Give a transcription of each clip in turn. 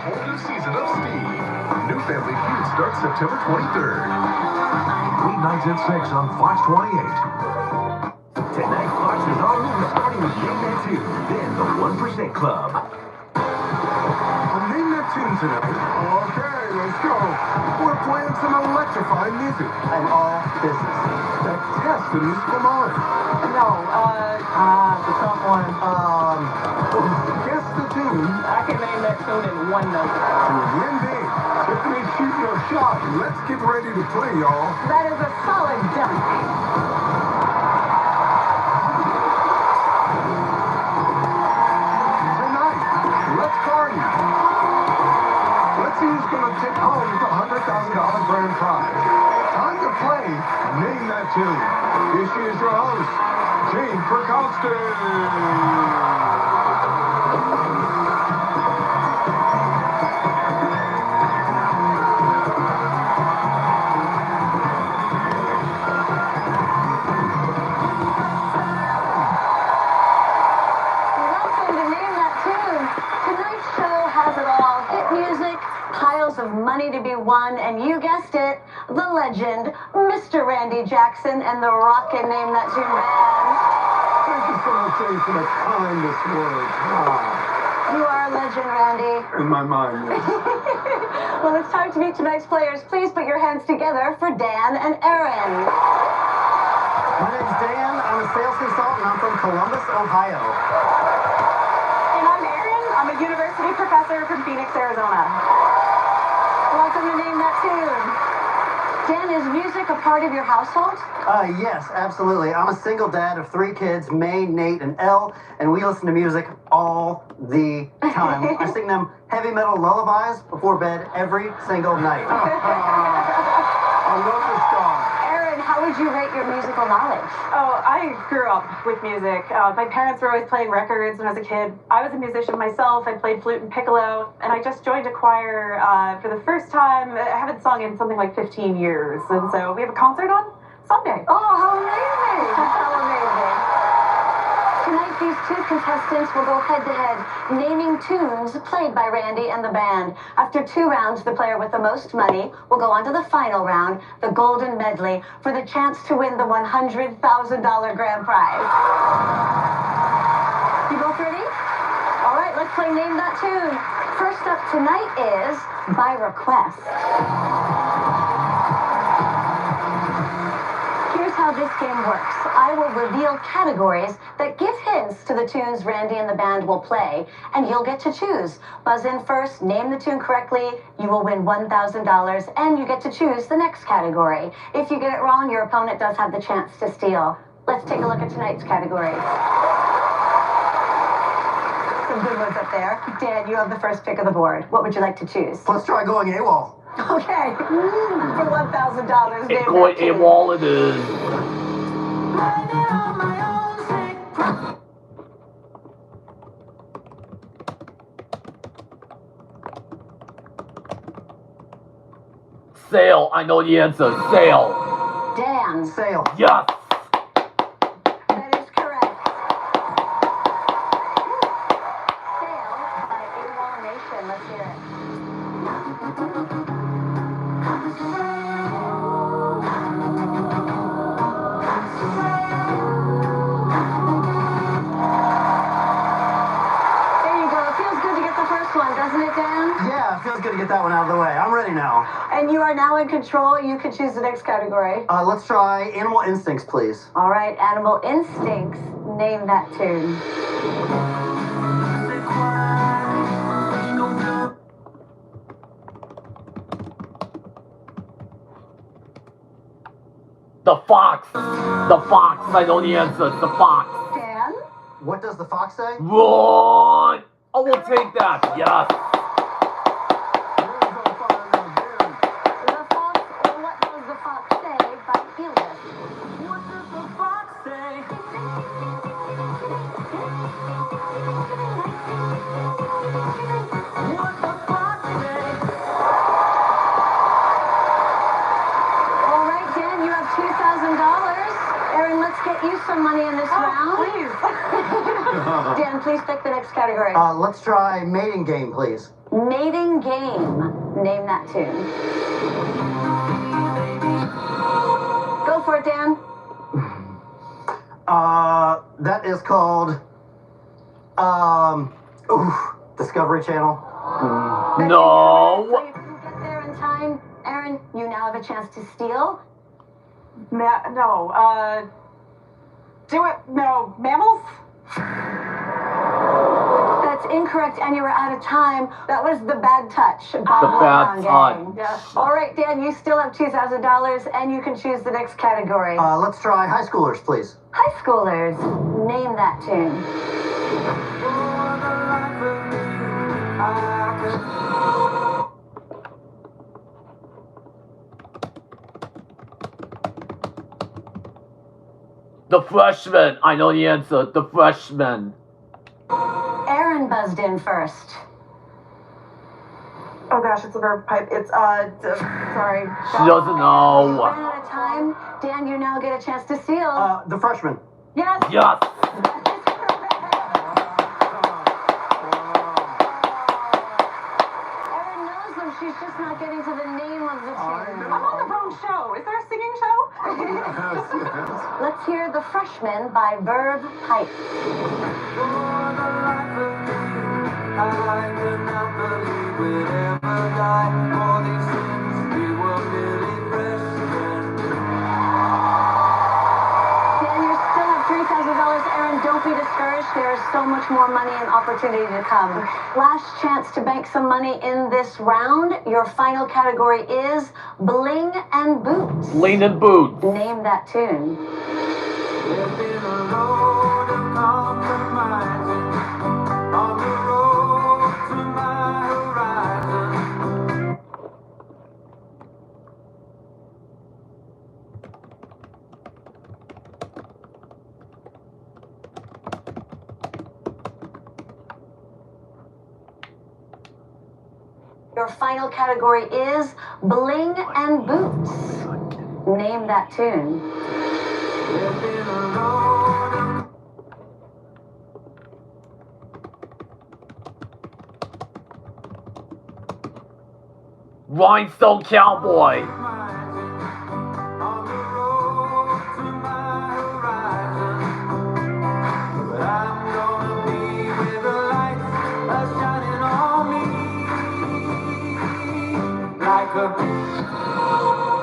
whole new season of Steve. New Family Feud starts September 23rd. Weeknights at 6 on Fox 28. Tonight, Fox is all new, starting with Name That Tune, then the 1% Club. On Name That Tune tonight. Okay, let's go. We're playing some electrifying music. I'm all business. That test the musical mind. No, the top one. Guess the tune. I can name that tune in one note. To win big. Tiffany, shoot your shot. Let's get ready to play, y'all. That is a solid dunk. Tonight, let's party. Let's see who's going to take home the $100,000 grand prize. Time to play Name That Tune. Here she is your host, Jane Perkowski. Of money to be won, and you guessed it, the legend, Mr. Randy Jackson and the rockin' Name That Tune band. Thank you so much, Jane, for the kindest words. You are a legend, Randy. In my mind, yes. Well, it's time to meet tonight's players. Please put your hands together for Dan and Aaron. My name's Dan. I'm a sales consultant. I'm from Columbus, Ohio. And I'm Erin. I'm a university professor from Phoenix, Arizona. Welcome to Name That Tune. Dan, is music a part of your household? Yes, absolutely. I'm a single dad of 3 kids, May, Nate, and Elle, and we listen to music all the time. I sing them heavy metal lullabies before bed every single night. I love this guy. Aaron, how would you rate your musical knowledge? Oh, I grew up with music. My parents were always playing records when I was a kid. I was a musician myself. I played flute and piccolo, and I just joined a choir for the first time. I haven't sung in something like 15 years, and so we have a concert on Sunday. Oh, how amazing! How amazing. Tonight, these 2 contestants will go head-to-head, naming tunes played by Randy and the band. After 2 rounds, the player with the most money will go on to the final round, the Golden Medley, for the chance to win the $100,000 grand prize. You both ready? All right, let's play Name That Tune. First up tonight is By Request. Here's how this game works. I will reveal categories that give hints to the tunes Randy and the band will play, and you'll get to choose. Buzz in first, name the tune correctly, you will win $1,000, and you get to choose the next category. If you get it wrong, your opponent does have the chance to steal. Let's take a look at tonight's categories. Some good ones up there. Dan, you have the first pick of the board. What would you like to choose? Let's try going AWOL. Okay. For $1,000, name Going that tune. AWOL it is. Sail. I know the answer. Sail. Dan. Sail. Yes. That is correct. Sail by AWOL Nation. Let's hear it. There you go. It feels good to get the first one, doesn't it, Dan? Yeah, it feels good to get that one out of the way. I'm ready now. And you are now in control. You can choose the next category. Let's try Animal Instincts, please. All right, Animal Instincts. Name that tune. The fox. The fox. I know the answer. It's the fox. Dan? What does the fox say? Run. I will take that. Yes. Here's our final again. The fox, or what does the fox say by Helis? What does the fox say? What the fox say? All right, Dan, you have $2,000. Aaron, let's get you some money in this round. Please. Dan, please pick the next category. Let's try Mating Game, please. Mating Game. Name that tune. Go for it, Dan. That is called, Discovery Channel. No. So you didn't get there in time. Aaron, you now have a chance to steal. No, mammals? That's incorrect, and you were out of time. That was The Bad Touch. The Bad Touch. Yes. All right, Dan, you still have $2,000, and you can choose the next category. Let's try high schoolers, please. High schoolers. Name that tune. The Freshman. I know the answer. The Freshman. Aaron buzzed in first. Oh gosh, it's a verb pipe. It's, sorry. She doesn't know. Ran out of time. Dan, you now get a chance to steal. The freshman. Yes. Yes. That is correct. Erin knows them. She's just not getting to the name of the tune. I'm on the wrong show. Is there a singing show? Yes. Let's hear The Freshman by Verve Pipe. Dan, you still have $3,000. Aaron, don't be discouraged. There is so much more money and opportunity to come. Last chance to bank some money in this round. Your final category is Bling and Boots. Lean and Boot. Name that tune. Your final category is Bling and Boots. Name that tune. Rhinestone Cowboy.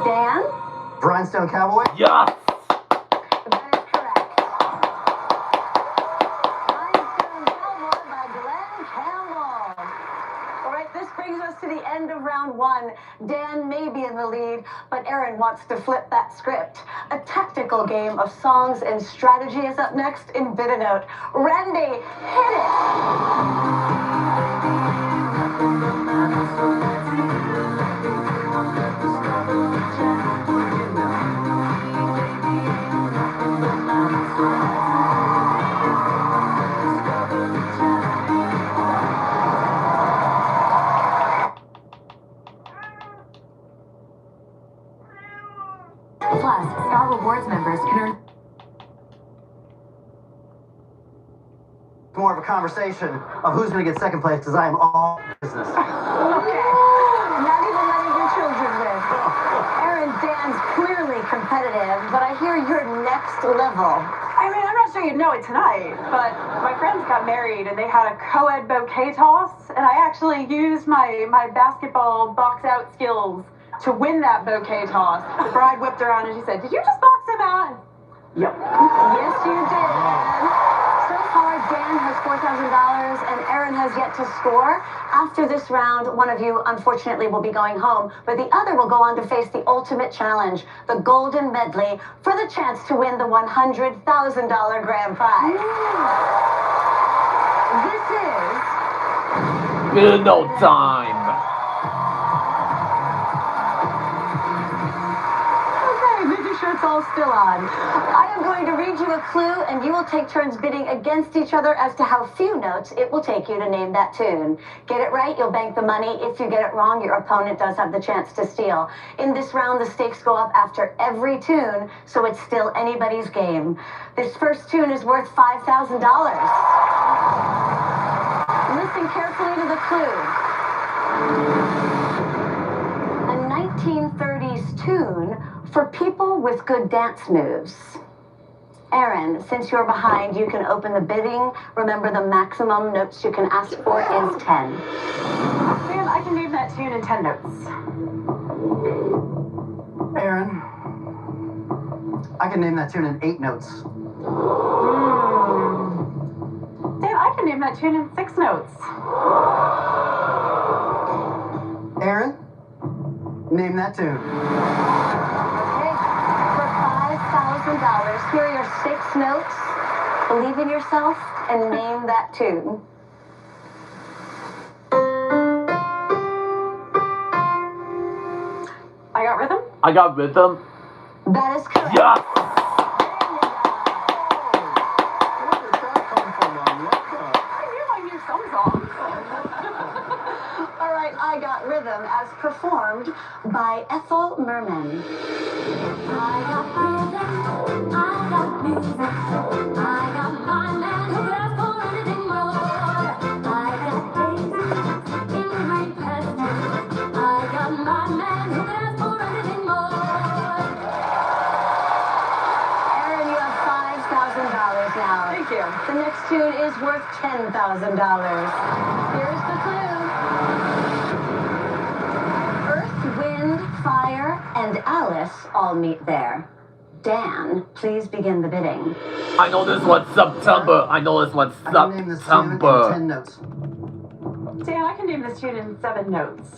Dan? Rhinestone Cowboy. Yes. That is correct. Rhinestone Cowboy by Glenn Campbell. All right, this brings us to the end of round one. Dan may be in the lead, but Aaron wants to flip that script. A tactical game of songs and strategy is up next in Bit a Note. Randy, hit it! Plus, Star Rewards members can earn More of a conversation of who's going to get second place because I am all business. Okay. Not even letting your children win. Aaron, Dan's clearly competitive, but I hear you're next level. I mean, I'm not sure you'd know it tonight, but my friends got married and they had a co-ed bouquet toss, and I actually used my basketball box-out skills to win that bouquet toss. The bride whipped around and she said, "Did you just box him out?" Yep. Yes, you did. So far, Dan has $4,000 and Aaron has yet to score. After this round, one of you, unfortunately, will be going home, but the other will go on to face the ultimate challenge, the Golden Medley, for the chance to win the $100,000 grand prize. This is... Bit no time. Sure it's all still on. I am going to read you a clue, and you will take turns bidding against each other as to how few notes it will take you to name that tune. Get it right, you'll bank the money. If you get it wrong, your opponent does have the chance to steal. In this round, the stakes go up after every tune, so it's still anybody's game. This first tune is worth $5,000. Listen carefully to the clue. A 1930s tune for people with good dance moves. Aaron, since you're behind, you can open the bidding. Remember, the maximum notes you can ask for is 10. Man, I can name that tune in 10 notes. Aaron, I can name that tune in 8 notes. Dan, I can name that tune in 6 notes. Aaron, name that tune. Okay, for $5,000, here are your 6 notes. Believe in yourself and name that tune. I got rhythm? I got rhythm. That is correct. Yeah. Where did that come from, Alec? I knew some songs. All right, I got rhythm as performed by Ethel Merman. I got rhythm, I got music, I got my man who cares for anything more. I got daisies in green pastures, I got my man who cares for anything more. Aaron, you have $5,000 now. Thank you. The next tune is worth $10,000. Here's the clue. Earth, Wind, Fire, and Alice all meet there. Dan, please begin the bidding. I know this one's September. I know this one's I can name this tune in 10 September. notes. Dan, I can name this tune in 7 notes.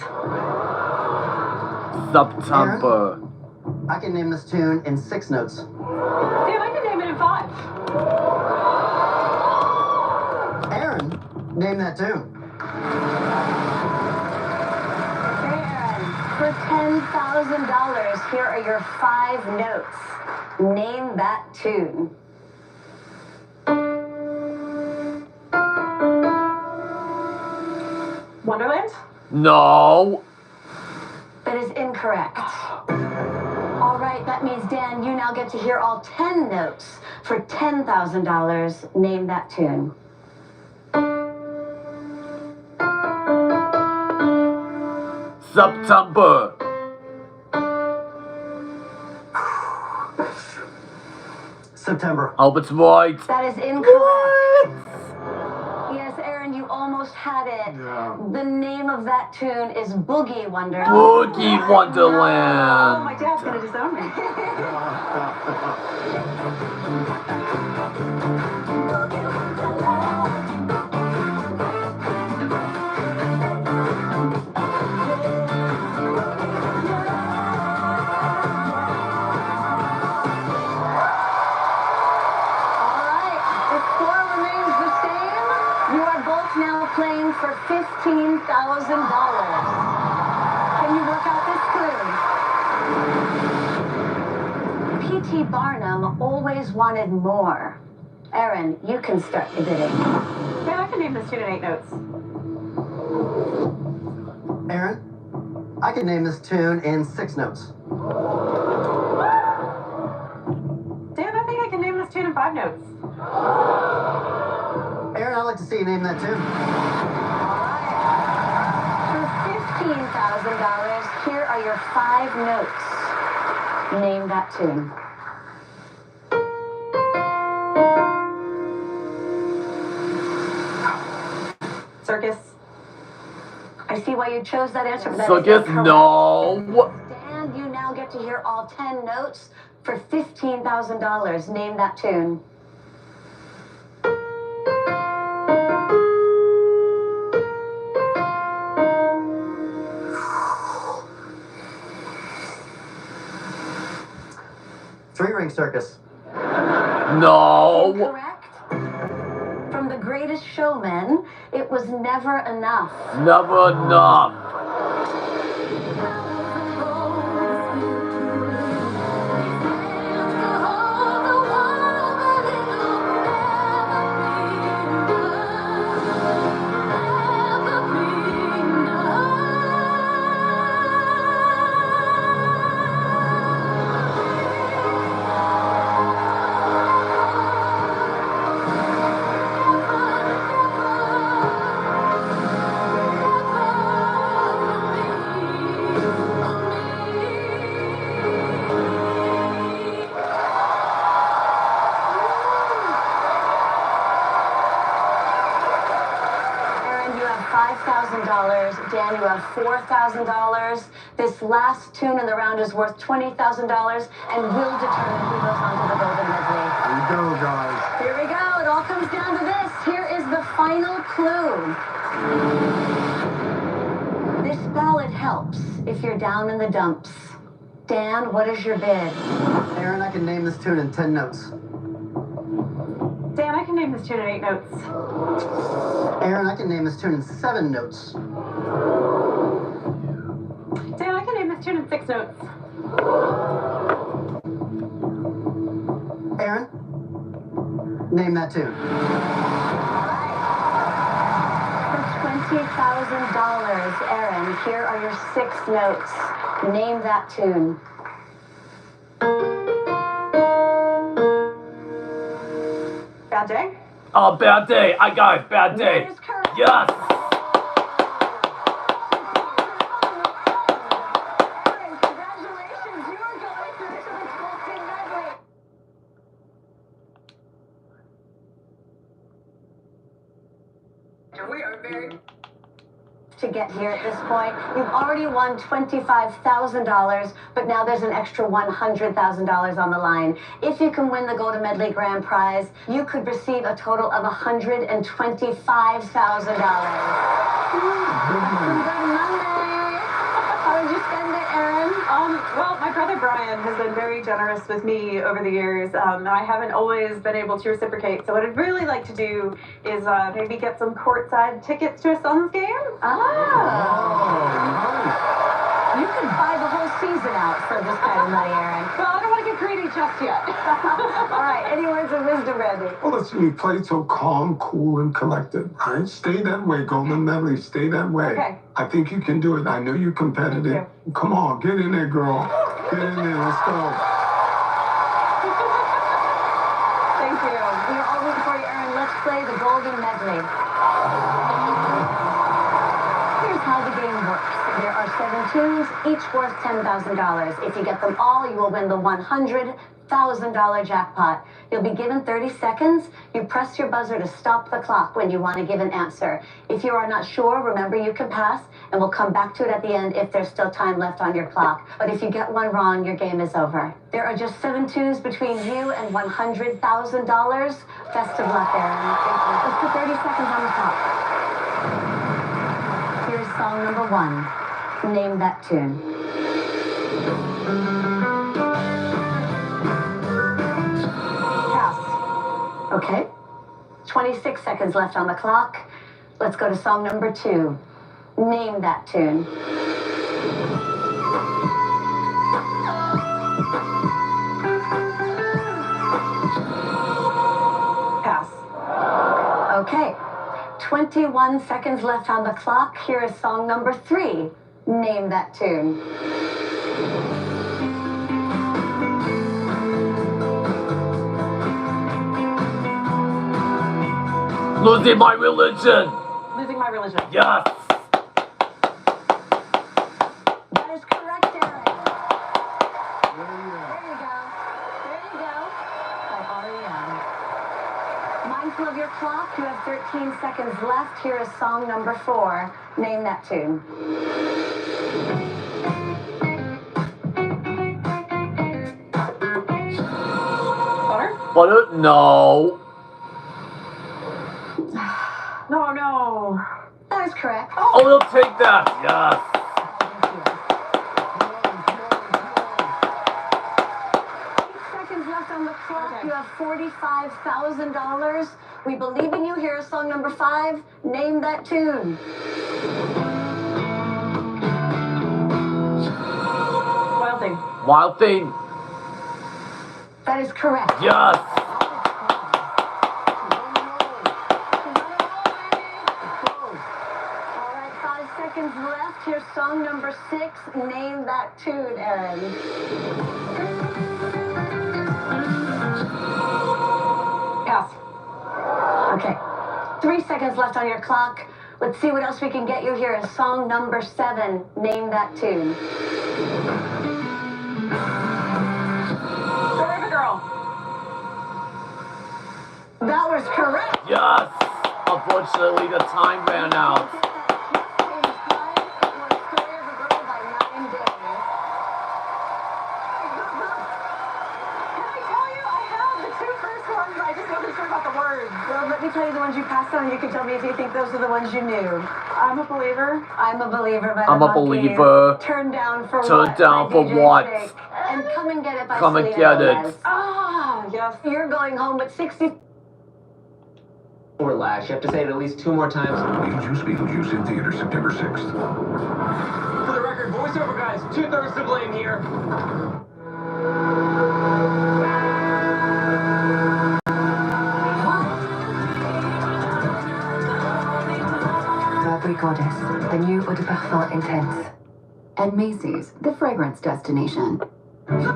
September. I can name this tune in 6 notes. Dan, I can name it in 5. Aaron, name that tune. Aaron, for $10,000, here are your 5 notes. Name that tune. Wonderland? No. That is incorrect. All right, that means, Dan, you now get to hear all 10 notes. For $10,000, name that tune. September. September. Albert's right. That is incorrect. Yes, Aaron, you almost had it. Yeah. The name of that tune is Boogie Wonderland. Boogie Oh, my Wonderland. dad's gonna disown me. All right, the score remains the same. You are both now playing for $15,000. Can you work out this clue? P.T. Barnum always wanted more. Aaron, you can start the bidding. Dan, I can name this tune in 8 notes. Aaron, I can name this tune in 6 notes. Dan, I think I can name this tune in 5 notes. Aaron, I'd like to see you name that tune. For $15,000, here are your 5 notes. Name that tune. Circus. I see why you chose that answer, but that is Circus. incorrect. No. Dan, you now get to hear all 10 notes for $15,000. Name that tune. Three-ring circus. No. Incorrect. From The Greatest Showman, it was never enough. Never enough. $5,000. Dan, you have $4,000. This last tune in the round is worth $20,000 and will determine who goes on to the golden medley. Here we go, guys. Here we go. It all comes down to this. Here is the final clue. This ballad helps if you're down in the dumps. Dan, what is your bid? Aaron, I can name this tune in 10 notes. Dan, I can name this tune in 8 notes. Aaron, I can name this tune in 7 notes. Dan, I can name this tune in 6 notes. Aaron, name that tune. For $20,000, Aaron, here are your 6 notes. Name that tune. Bad day? Oh, bad day. I got it. Bad day. That is correct. Yes. Aaron, congratulations. You are going through to the golden medley. We are very... To get here at this point, you've already won $25,000, but now there's an extra $100,000 on the line. If you can win the Golden Medley grand prize, you could receive a total of $125,000. Good money. How did you spend it, Aaron? Well, my brother Brian has been very generous with me over the years, and I haven't always been able to reciprocate. So what I'd really like to do is maybe get some courtside tickets to a Suns game. You could buy the whole season out for this kind of money, Aaron. Well, I don't want to get greedy just yet. All right, any words of wisdom, Randy? Well, listen, you played so calm, cool, and collected, right? Stay that way, Golden Medley. Stay that way. Okay. I think you can do it. I know you're competitive. Thank Come on, get in there, girl. Get in there. Let's go. Thank you. We are all rooting for you, Aaron. Let's play the Golden Medley. Here's how the game works. There are 7 tunes, each worth $10,000. If you get them all, you will win the $100,000 jackpot. You'll be given 30 seconds. You press your buzzer to stop the clock when you want to give an answer. If you are not sure, remember you can pass, and we'll come back to it at the end if there's still time left on your clock. But if you get one wrong, your game is over. There are just 7 tunes between you and $100,000. Best of luck, Aaron. Let's put 30 seconds on the clock. Here's song number 1. Name that tune. Pass. Okay. 26 seconds left on the clock. Let's go to song number 2. Name that tune. Pass. Okay. 21 seconds left on the clock. Here is song number 3. Name that tune. Losing my religion. Losing my religion. Yes. That is correct, Aaron. There you go. There you go. By R.E.M. Mindful of your clock, you have 13 seconds left. Here is song number 4. Name that tune. Butter? Butter? No. No. That is correct. Oh, we'll take that. Yes. 8 seconds left on the clock. You have $45,000. We believe in you. Here is song number 5. Name that tune. Wild Thing. Wild thing. That is correct. Yes. All right, 5 seconds left. Here's song number 6. Name that tune, Aaron. Pass. Okay. 3 seconds left on your clock. Let's see what else we can get you. Here is song number 7. Name that tune. Forever Girl. That was correct. Yes. Unfortunately, the time ran out. words. Well, let me tell you the ones you passed on. You can tell me if you think those are the ones you knew. I'm a believer. I'm a believer by the I'm a Monkees. believer. Turn down for Turn what? down by for DJ what? Snake. And come and get it by Come and Selena get it. Gomez. Ah, yes. You're going home with 60. Relax. You have to say it at least 2 more times. Beetlejuice in theater September 6th. For the record, voiceover guys, 2/3 to blame here. Burberry Goddess, the new eau de parfum intense. And Macy's, the fragrance destination. Have you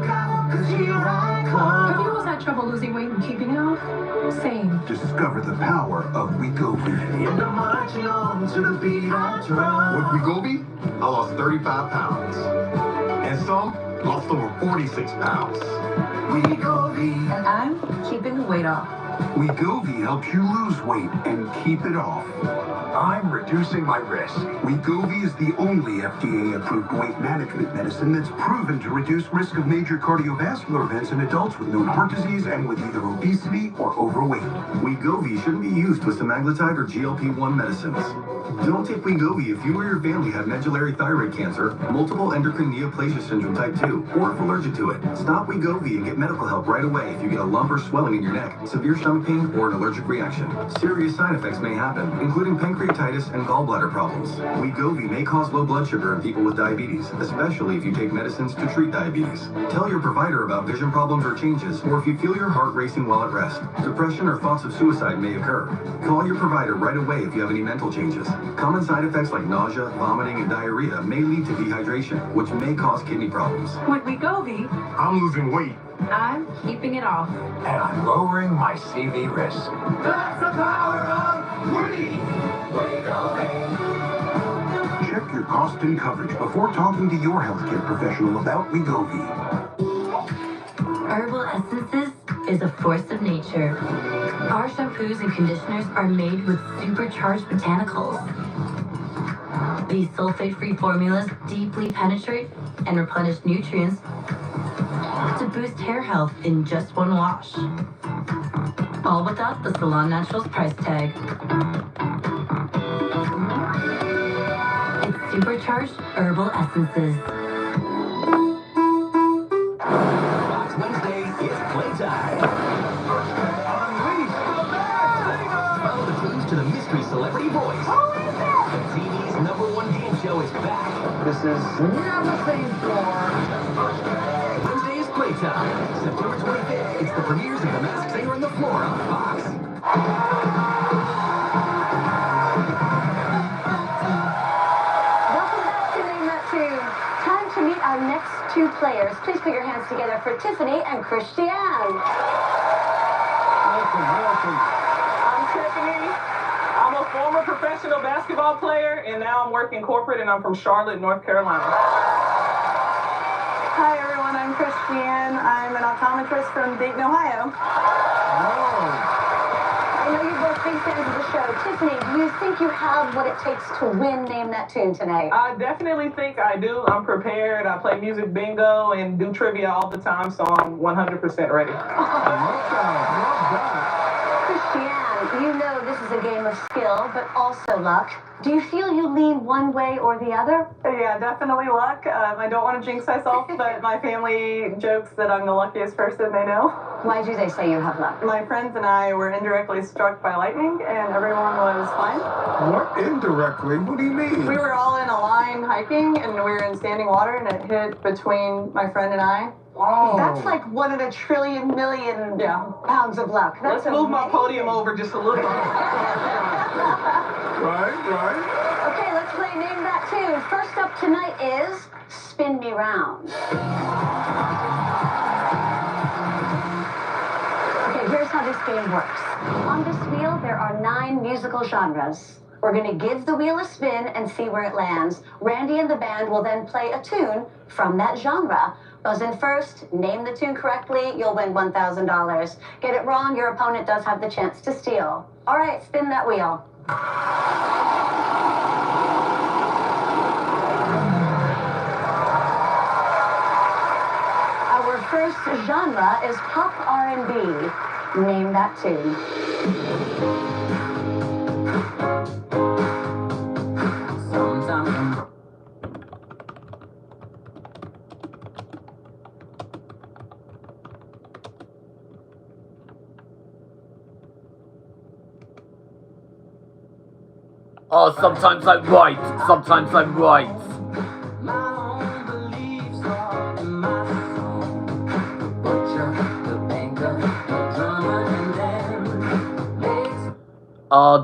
always had trouble losing weight and keeping it off? Same. Discover the power of Wegovy. With Wegovy, I lost 35 pounds. And some lost over 46 pounds. And I'm keeping the weight off. Wegovy helps you lose weight and keep it off. I'm reducing my risk. Wegovy is the only FDA-approved weight management medicine that's proven to reduce risk of major cardiovascular events in adults with known heart disease and with either obesity or overweight. Wegovy shouldn't be used with semaglutide or GLP-1 medicines. Don't take Wegovy if you or your family have medullary thyroid cancer, multiple endocrine neoplasia syndrome type 2, or if allergic to it. Stop Wegovy and get medical help right away if you get a lump or swelling in your neck, severe stomach pain, or an allergic reaction. Serious side effects may happen, including pancreatitis and gallbladder problems. Wegovy may cause low blood sugar in people with diabetes, especially if you take medicines to treat diabetes. Tell your provider about vision problems or changes, or if you feel your heart racing while at rest. Depression or thoughts of suicide may occur. Call your provider right away if you have any mental changes. Common side effects like nausea, vomiting, and diarrhea may lead to dehydration, which may cause kidney problems. With Wegovy, I'm losing weight. I'm keeping it off. And I'm lowering my CV risk. That's the power of Wegovy. Check your cost and coverage before talking to your healthcare professional about Wegovy. Herbal Essences is a force of nature. Our shampoos and conditioners are made with supercharged botanicals. These sulfate-free formulas deeply penetrate and replenish nutrients to boost hair health in just one wash. All without the Salon Naturals price tag. It's supercharged herbal essences. Wednesday, it's playtime. Unleash the bad singer! Follow the clues to the mystery celebrity voice. who is it? The TV's #1 game show is back. This is never seen before. Wednesday is playtime. September 25th, it's the premieres of The Masked Singer and the Floor on Fox. Welcome back to Name That Tune. Time to meet our next two players. Please put your hands together for Tiffany and Christiane. Welcome. I'm Tiffany. I'm a former professional basketball player, and now I'm working corporate, and I'm from Charlotte, North Carolina. Hi, everyone. I'm Christiane. I'm an optometrist from Dayton, Ohio. I know you're both big fans of the show. Tiffany, do you think you have what it takes to win Name That Tune tonight? I definitely think I do. I'm prepared. I play music bingo and do trivia all the time, so I'm 100% ready. Christiane, you know this is a game of skill, but also luck. Do you feel you lean one way or the other? Yeah, definitely luck. I don't want to jinx myself, but my family jokes that I'm the luckiest person they know. Why do they say you have luck? My friends and I were indirectly struck by lightning, and everyone was fine. What indirectly? What do you mean? We were all in a line hiking, and we were in standing water, and it hit between my friend and I. Oh. That's like 1 in a trillion million pounds of luck. That's Let's move my amazing. podium over just a little bit. Right. Okay, let's play Name That Tune. First up tonight is Spin Me Round. Okay, here's how this game works. On this wheel, there are 9 musical genres. We're going to give the wheel a spin and see where it lands. Randy and the band will then play a tune from that genre. Buzz in first, name the tune correctly, you'll win $1,000. Get it wrong, your opponent does have the chance to steal. All right, spin that wheel. Our first genre is pop R&B. Name that tune. Sometimes I'm right. Sometimes I'm right.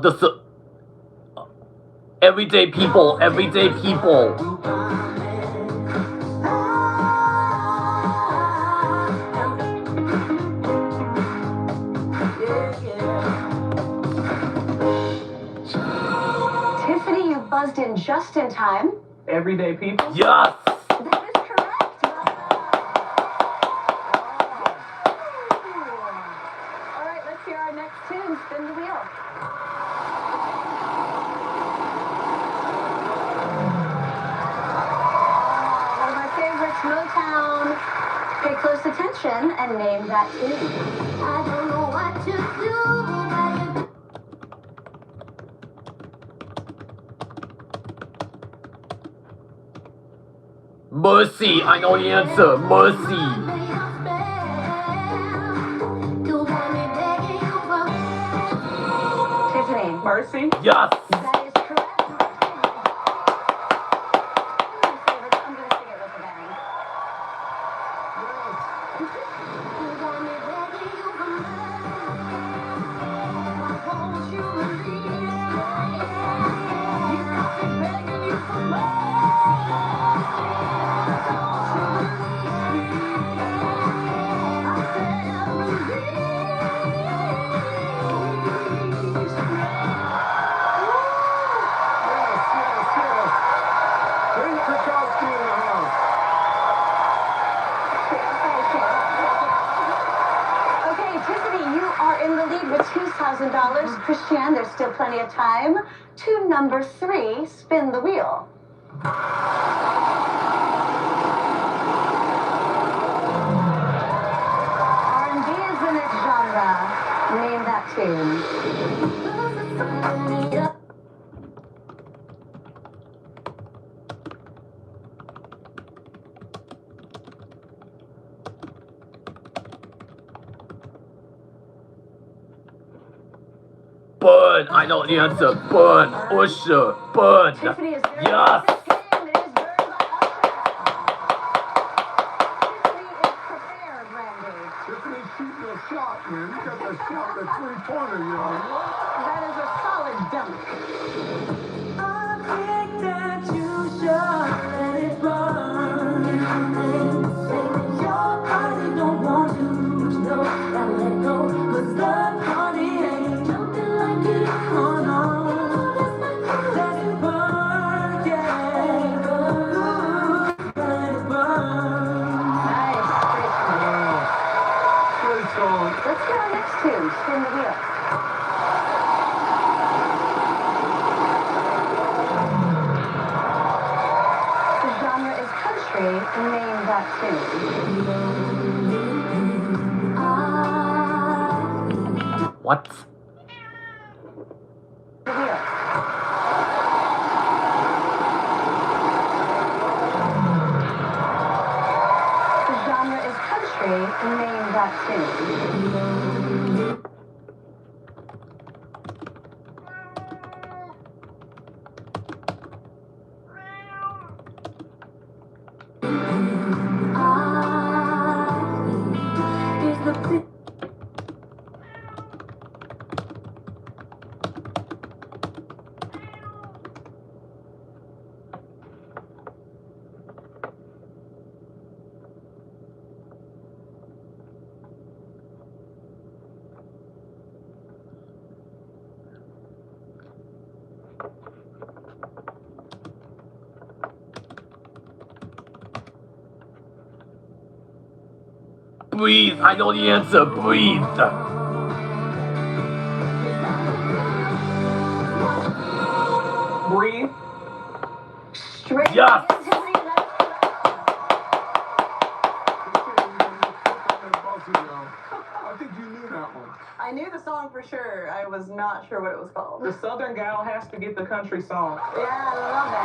This everyday people, everyday people. Tiffany, you buzzed in just in time. Everyday people? Yes! That is correct. All right, let's hear our next tune. Spin the wheel. One of my favorites, Motown. Pay close attention and name that tune. I don't know what to do, but Mercy, I know the answer. Mercy. Tiffany. Mercy? Yes. That is correct. One of my favorites. I'm going to sing it with the band. Okay, Tiffany, you are in the lead with $2,000. Christiane, there's still plenty of time. To number 3, spin the wheel. R&B is in its genre. Name that tune. Burn, I know the answer. Burn. Usher. Burn. Tiffany is very Yes. good at this game. It is Burn by Usher. Tiffany is prepared, Randy. Tiffany's shooting a shot, man. You got that shot, that three-pointer, you know. That is a solid dunk. I think that you should let it run. Your body don't want to, but you know, gotta let it go. 'Cause the party ain't jumping like it is. Oh no, let it burn, yeah. Ooh, let it burn. Nice. Great song. Great song. Let's hear our next tune. Spin the wheel. The genre is country. Name that tune. What? The wheel. The genre is country. Name that tune. Breathe, I know the answer. Breathe. Breathe? Straight Yes. again, Tiffany. That's I think you knew that one. I knew the song for sure. I was not sure what it was called. The Southern gal has to get the country song. Yeah, I love it.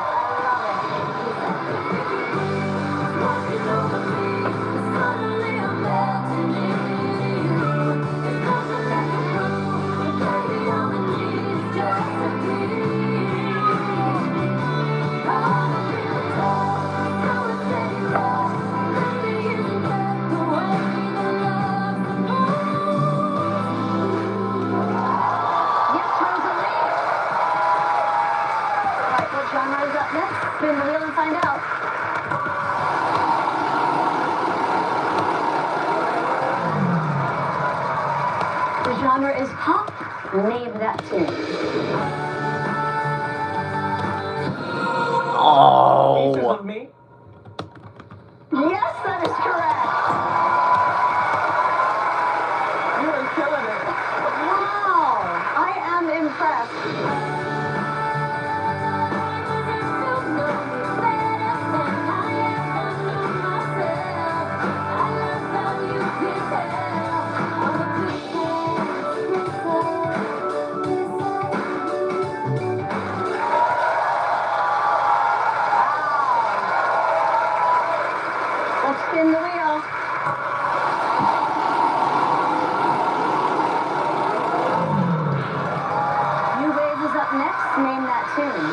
spin the wheel and find out. The genre is pop. Name that tune. Pieces Oh. of me. Yes, that is correct. You are killing it. Wow, I am impressed. Let's spin the wheel. New Wave is up next. Name that tune.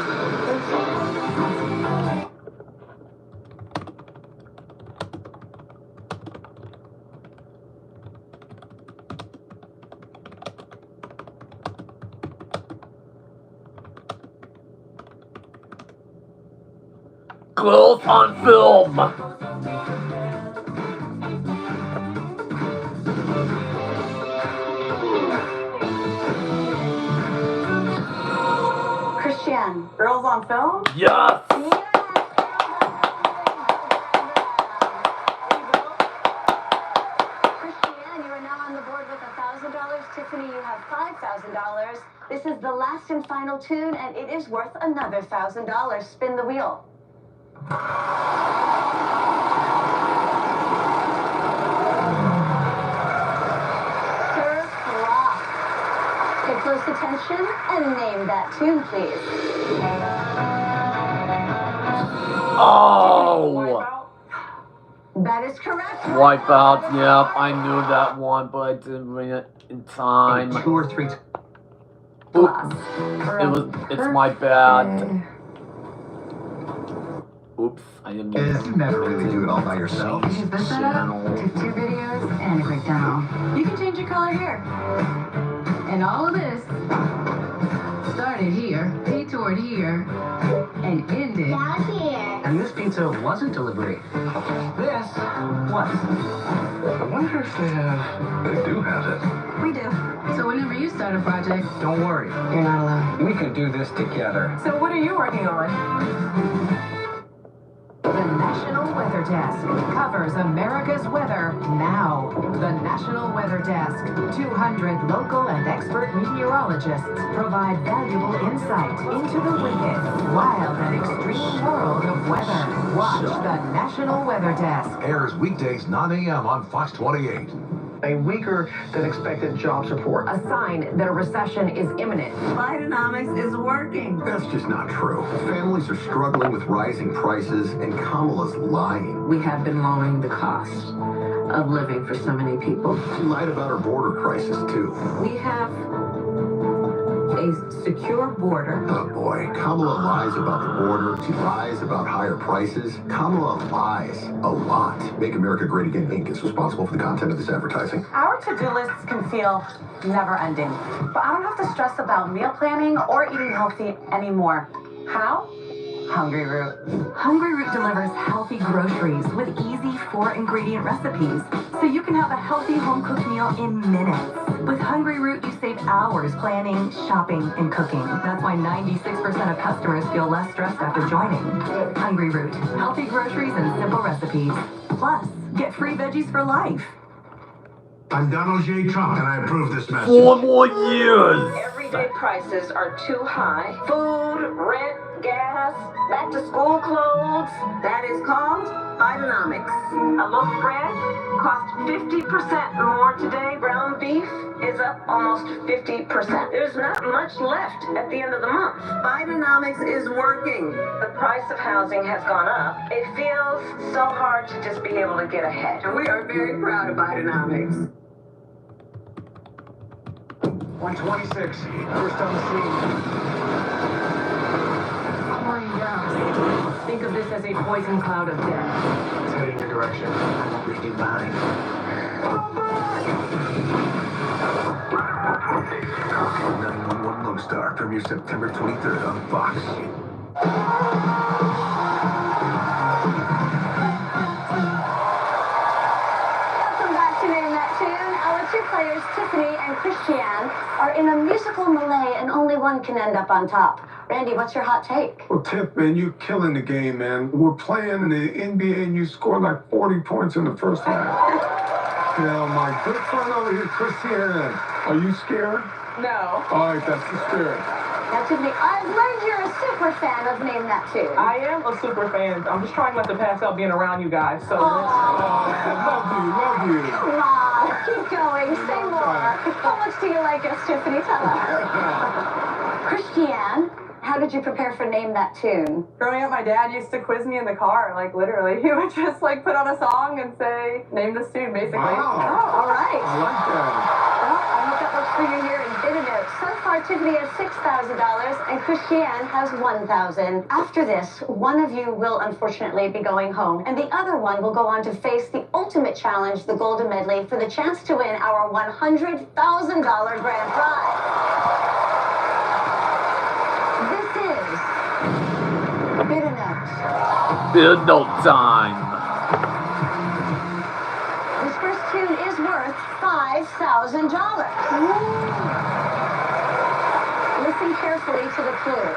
Girls on film. Christian. Girls on film? Yes. Christiane, you are now on the board with $1,000. Tiffany, you have $5,000. This is the last and final tune, and it is worth another $1,000. Spin the wheel. Surf Rock. Pay close attention and name that tune, please. Oh. Wipeout. That is correct. Wipeout. Yep, I knew that one, but I didn't bring it in time. 2 or 3 Plus. It's my bad. Oops, I didn't mean You never really do it all by yourself. Use this setup, take 2 videos, and a quick demo. You can change your color here. And all of this started here, detoured here, and ended Down here. And this pizza wasn't delivery. This was. I wonder if they do have it. We do. So whenever you start a project, Don't worry. you're not alone. We can do this together. So what are you working on? The National Weather Desk covers America's weather now. The National Weather Desk. 200 local and expert meteorologists provide valuable insight into the wicked, wild, and extreme world of weather. Watch the National Weather Desk. Airs weekdays 9 a.m. on Fox 28. A weaker than expected jobs report. A sign that a recession is imminent. Bidenomics is working. That's just not true. Families are struggling with rising prices, and Kamala's lying. We have been lowering the cost of living for so many people. She lied about her border crisis, too. We have a secure border. Oh boy, Kamala lies about the border. She lies about higher prices. Kamala lies a lot. Make America Great Again Inc. is responsible for the content of this advertising. Our to-do lists can feel never-ending, but I don't have to stress about meal planning or eating healthy anymore. How? Hungry Root. Hungry Root delivers healthy groceries with easy 4-ingredient recipes, so you can have a healthy home-cooked meal in minutes. With Hungry Root, you save hours planning, shopping, and cooking. That's why 96% of customers feel less stressed after joining. Hungry Root, healthy groceries and simple recipes. Plus, get free veggies for life. I'm Donald J. Trump, and I approve this message. 4 more years. Everyday prices are too high. Food, rent, gas, back to school clothes. That is called Bidenomics. A loaf of bread costs 50% more today. Ground beef is up almost 50%. There's not much left at the end of the month. Bidenomics is working. The price of housing has gone up. It feels so hard to just be able to get ahead. And we are very proud of Bidenomics. 126, first on the scene. Pouring down. Think of this as a poison cloud of death. It's heading your direction. Read your mind. 911 Lone Star premieres September 23rd on Fox. Welcome back to Name That Tune. Our two players, Tiffany and Christiane, are in a musical melee and only one can end up on top. Randy, what's your hot take? Well, Tiff, man, you're killing the game, man. We're playing in the NBA and you scored like 40 points in the first half. Now, my good friend over here, Christiane, are you scared? No. All right, that's the spirit. Now, Tiffany, I've learned you're a super fan of Name That Tune. I am a super fan. I'm just trying not to pass out being around you guys. So Love you. Come on, keep going, say more. How much do you like us, Tiffany? Tell us. Christiane, how did you prepare for Name That Tune? Growing up, my dad used to quiz me in the car, like literally. He would just like put on a song and say, name this tune, basically. Wow. Oh, all right. I like that. Well, I hope that works for you here in Bidenote. So far, Tiffany has $6,000 and Christiane has $1,000. After this, one of you will unfortunately be going home, and the other one will go on to face the ultimate challenge, the Golden Medley, for the chance to win our $100,000 grand prize. This is Bidenote. Bidenote time. This first tune is worth $5,000. Listen carefully to the clue.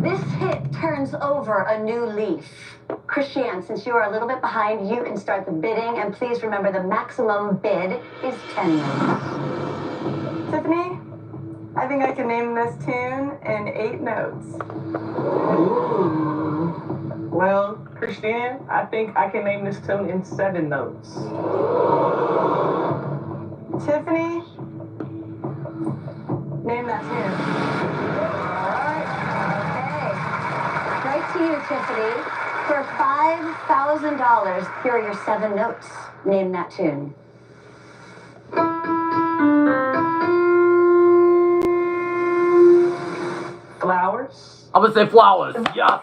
This hit turns over a new leaf. Christiane, since you are a little bit behind, you can start the bidding, and please remember the maximum bid is 10 notes. Tiffany, I think I can name this tune in 8 notes. Ooh. Well, Christiane, I think I can name this tune in 7 notes. Tiffany, name that tune. Okay. Right to you, Tiffany. For $5,000, here are your 7 notes. Name that tune. Flowers. I'm gonna say flowers. Yes.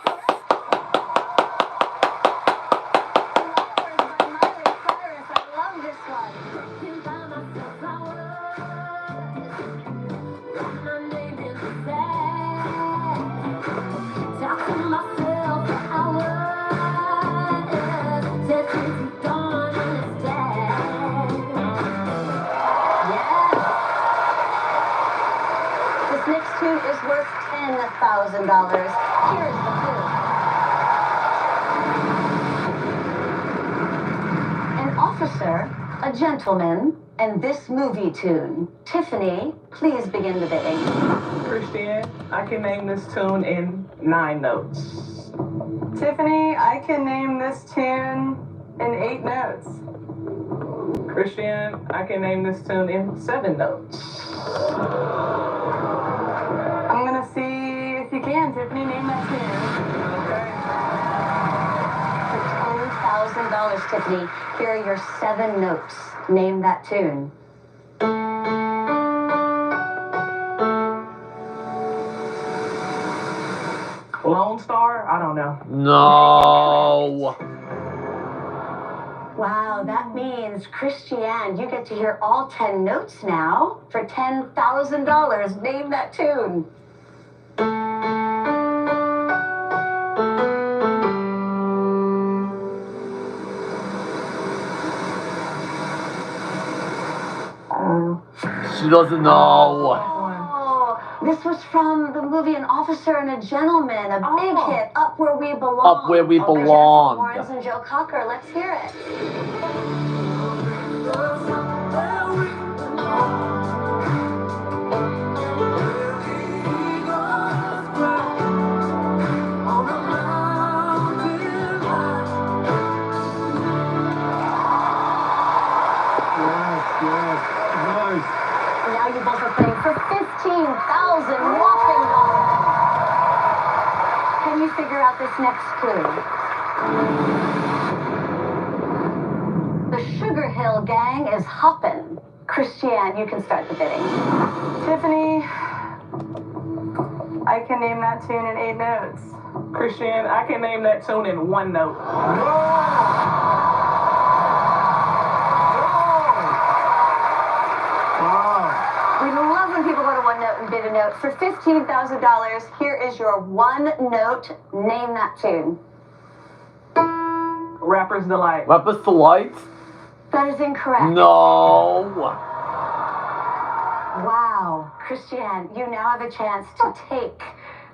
This next tune is worth $10,000. Here's the clue. An officer, a gentleman, and this movie tune. Tiffany, please begin the bidding. Christiane, I can name this tune in 9 notes. Tiffany, I can name this tune in 8 notes. Christiane, I can name this tune in 7 notes. I'm gonna see if you can, Tiffany, name that tune. For $10,000, Tiffany, here are your 7 notes. Name that tune. Lone Star? I don't know. No. Wow, that means, Christiane, you get to hear all 10 notes now for $10,000. Name that tune. She doesn't know. Oh, this was from the movie An Officer and a Gentleman, a big hit, Up Where We Belong. Up Where We Jennifer Belong. Lawrence and Joe Cocker. Let's hear it. Yes, nice. Now you both are playing for $15,000 whopping dollars. Can you figure out this next clue? The Sugar Hill Gang is hoppin'. Christiane, you can start the bidding. Tiffany, I can name that tune in 8 notes. Christiane, I can name that tune in 1 note. We love when people go to one note and bid a note. For $15,000, here is your one note. Name that tune. Rapper's Delight. Rapper's Delight? That is incorrect. No. Wow. Christiane, you now have a chance to take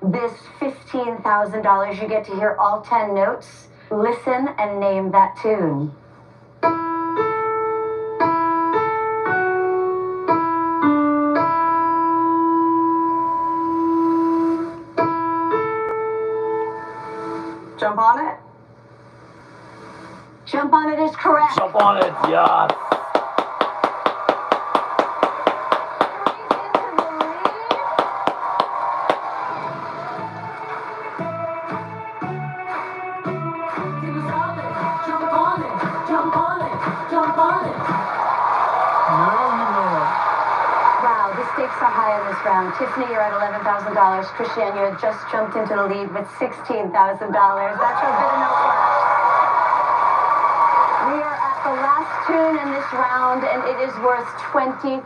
this $15,000. You get to hear all 10 notes. Listen and name that tune. Jump on it? Jump on it is correct. Jump on it, yes. Wow, the stakes are high in this round. Tiffany, you're at $11,000. Christiane, you had just jumped into the lead with $16,000. That's how bid a note works. We are at the last tune in this round, and it is worth $20,000.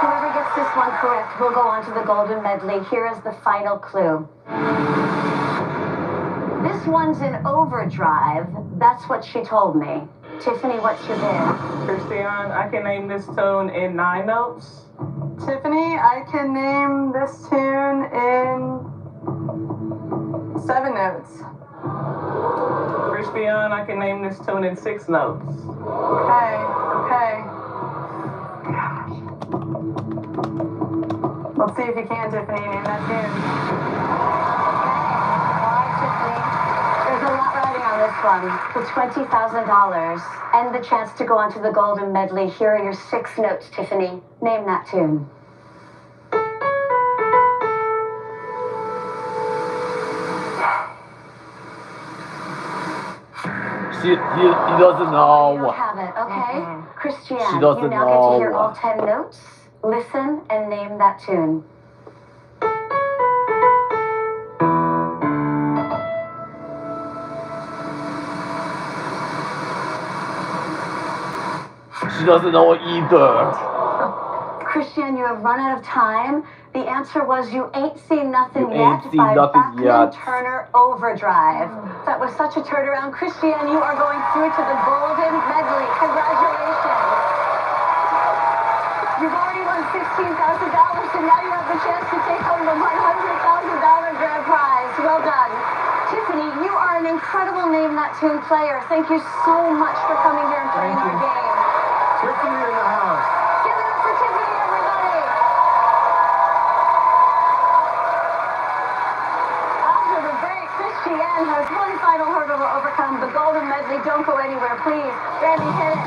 Whoever gets this one correct will go on to the golden medley. Here is the final clue. This one's in overdrive. That's what she told me. Tiffany, what's your bid? Christiane, I can name this tune in 9 notes. Tiffany, I can name this tune in 7 notes. Christiane, I can name this tune in 6 notes. Okay. Let's see if you can, Tiffany, name that tune. There's a lot riding on this one. For $20,000 and the chance to go on to the golden medley, here are your 6 notes, Tiffany. Name that tune. He doesn't know. You don't have it, okay? Christiane, She doesn't you now get to hear know. all 10 notes. Listen and name that tune. She doesn't know either. Christiane, you have run out of time. The answer was You Ain't Seen Nothing You Yet Ain't Seen by Nothing Bachman Yet. Turner Overdrive. That was such a turnaround. Christiane, you are going through to the golden medley. Congratulations. You've already won $16,000, and now you have the chance to take home the $100,000 grand prize. Well done. Tiffany, you are an incredible Name That Tune player. Thank you so much for coming here and playing our game. Tiffany in the house. Give it up for Tiffany, everybody. After the break, Christiane has one final hurdle to overcome, the golden medley. Don't go anywhere, please. Randy, hit it.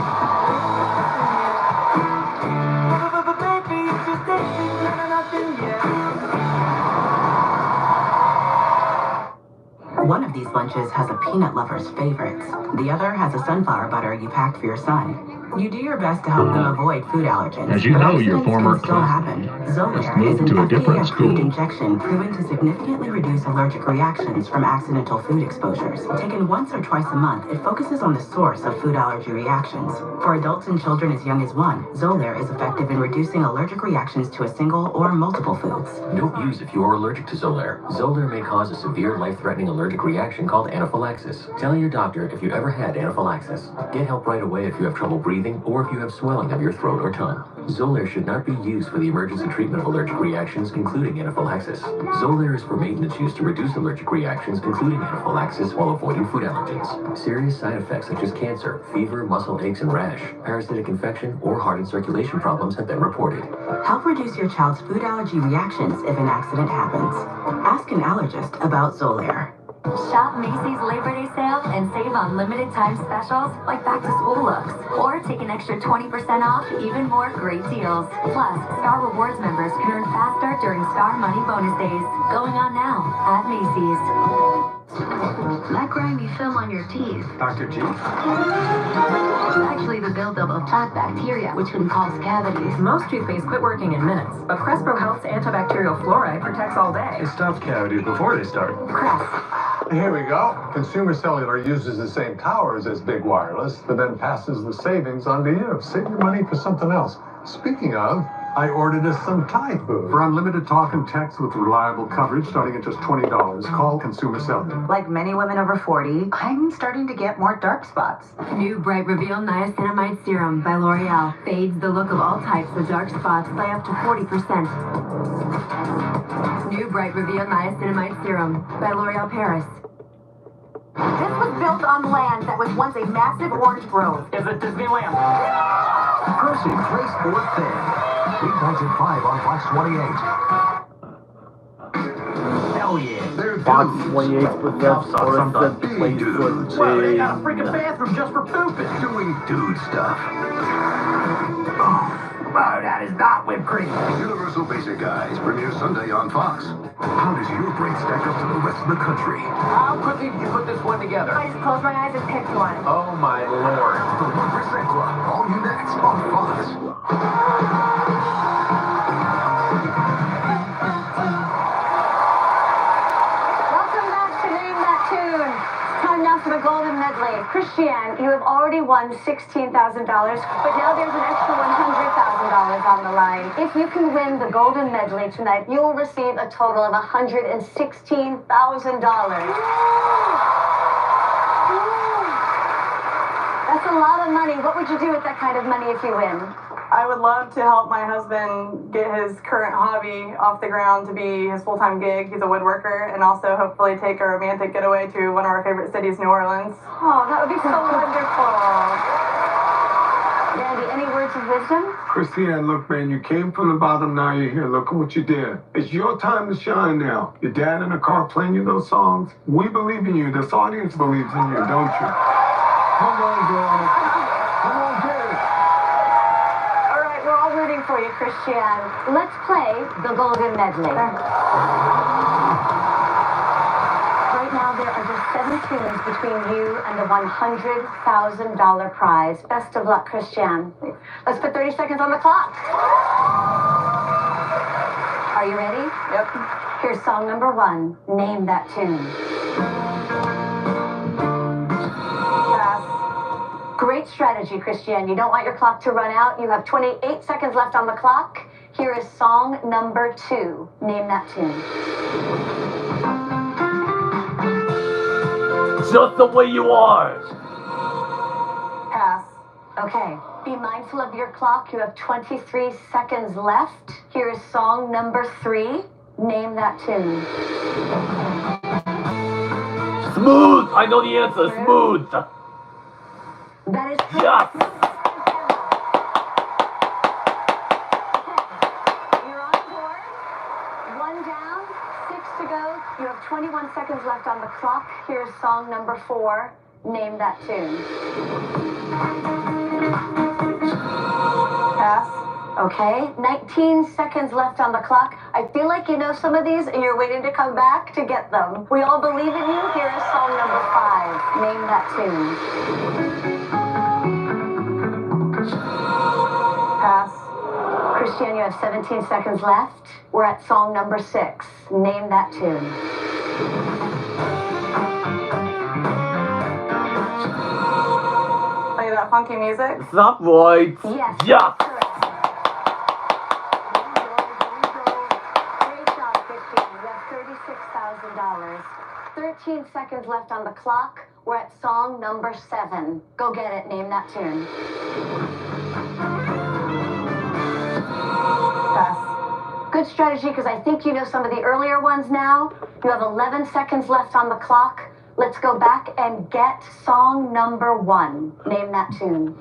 One of these lunches has a peanut lover's favorites. The other has a sunflower butter you packed for your son. You do your best to help them avoid food allergens. As you but know, your accidents former can still happen. Xolair is an moved to a different FDA-approved school. injection proven to significantly reduce allergic reactions from accidental food exposures. Taken once or twice a month, it focuses on the source of food allergy reactions. For adults and children as young as 1, Xolair is effective in reducing allergic reactions to a single or multiple foods. Don't use if you are allergic to Xolair. Xolair may cause a severe life-threatening allergic reaction called anaphylaxis. Tell your doctor if you ever had anaphylaxis. Get help right away if you have trouble breathing or if you have swelling of your throat or tongue. Xolair should not be used for the emergency treatment of allergic reactions, including anaphylaxis. Xolair is for maintenance use to reduce allergic reactions, including anaphylaxis, while avoiding food allergens. Serious side effects such as cancer, fever, muscle aches and rash, parasitic infection, or heart and circulation problems have been reported. Help reduce your child's food allergy reactions if an accident happens. Ask an allergist about Xolair. Shop Macy's Labor Day sale and save on limited time specials like back to school looks. Or take an extra 20% off even more great deals. Plus, Star Rewards members can earn faster during Star Money bonus days. Going on now at Macy's. That grimy film on your teeth Dr. G? is actually the buildup of plaque bacteria, which can cause cavities. Most toothpaste quit working in minutes, but Crespro Health's antibacterial fluoride protects all day. It stops cavities before they start. Crest. Here we go. Consumer Cellular uses the same towers as Big Wireless, but then passes the savings on to you. Save your money for something else. Speaking of, I ordered us some Thai food. For unlimited talk and text with reliable coverage starting at just $20, call Consumer Cellular. Like many women over 40, I'm starting to get more dark spots. New Bright Reveal Niacinamide Serum by L'Oreal fades the look of all types of dark spots by up to 40%. New Bright Reveal Niacinamide Serum by L'Oreal Paris. This was built on land that was once a massive orange grove. Is it Disneyland? Percy, Trace, or Thin. Weeknights at 5 on Fox 28. Hell yeah, they're Fox dudes. 28 Cops are some the big place dudes. for Well, they got a change. freaking bathroom just for pooping. Doing dude stuff. Oh, wow, that is not whipped cream. Universal Basic Guys premieres Sunday on Fox. How does your brain stack up to the rest of the country? How quickly did you put this one together? I just closed my eyes and picked one. Oh my lord. The 1% Club, all new next on Fox. Welcome back to Name That Tune. It's time now for the Golden Medley. Christiane, you have already won $16,000, but now there's an extra $100,000 on the line. If you can win the Golden Medley tonight, you will receive a total of $116,000. That's a lot of money. What would you do with that kind of money if you win? I would love to help my husband get his current hobby off the ground to be his full-time gig. He's a woodworker, and also hopefully take a romantic getaway to one of our favorite cities, New Orleans. Oh, that would be so wonderful. Randy, any words of wisdom? Christiane, look, man, you came from the bottom, now you're here. Look at what you did. It's your time to shine now. Your dad in the car playing you those songs. We believe in you. This audience believes in you, don't you? Come on, girl. Come on, kid. All right, we're all rooting for you, Christiane. Let's play the Golden Medley. Right now, there are just 7 tunes between you and the $100,000 prize. Best of luck, Christiane. Let's put 30 seconds on the clock. Are you ready? Yep. Here's song number 1. Name that tune. Pass. Great strategy, Christiane. You don't want your clock to run out. You have 28 seconds left on the clock. Here is song number 2. Name that tune. Just the way you are. Pass. Okay. Be mindful of your clock. You have 23 seconds left. Here is song number 3. Name that tune. Smooth. I know the answer. Smooth. That is Yes. You're on board. 1 down, 6 to go. You have 21 seconds left on the clock. Here's song number 4. Name that tune. Pass. Okay, 19 seconds left on the clock. I feel like you know some of these and you're waiting to come back to get them. We all believe in you. Here is song number 5. Name that tune. Pass. Christiane, you have 17 seconds left. We're at song number 6. Name that tune. Play that funky music. It's not right. Yes. Yes. Correct. Great job, Christiane. You have $36,000. 13 seconds left on the clock. We're at song number 7. Go get it. Name that tune. Pass. Good strategy, because I think you know some of the earlier ones now. You have 11 seconds left on the clock. Let's go back and get song number 1. Name that tune.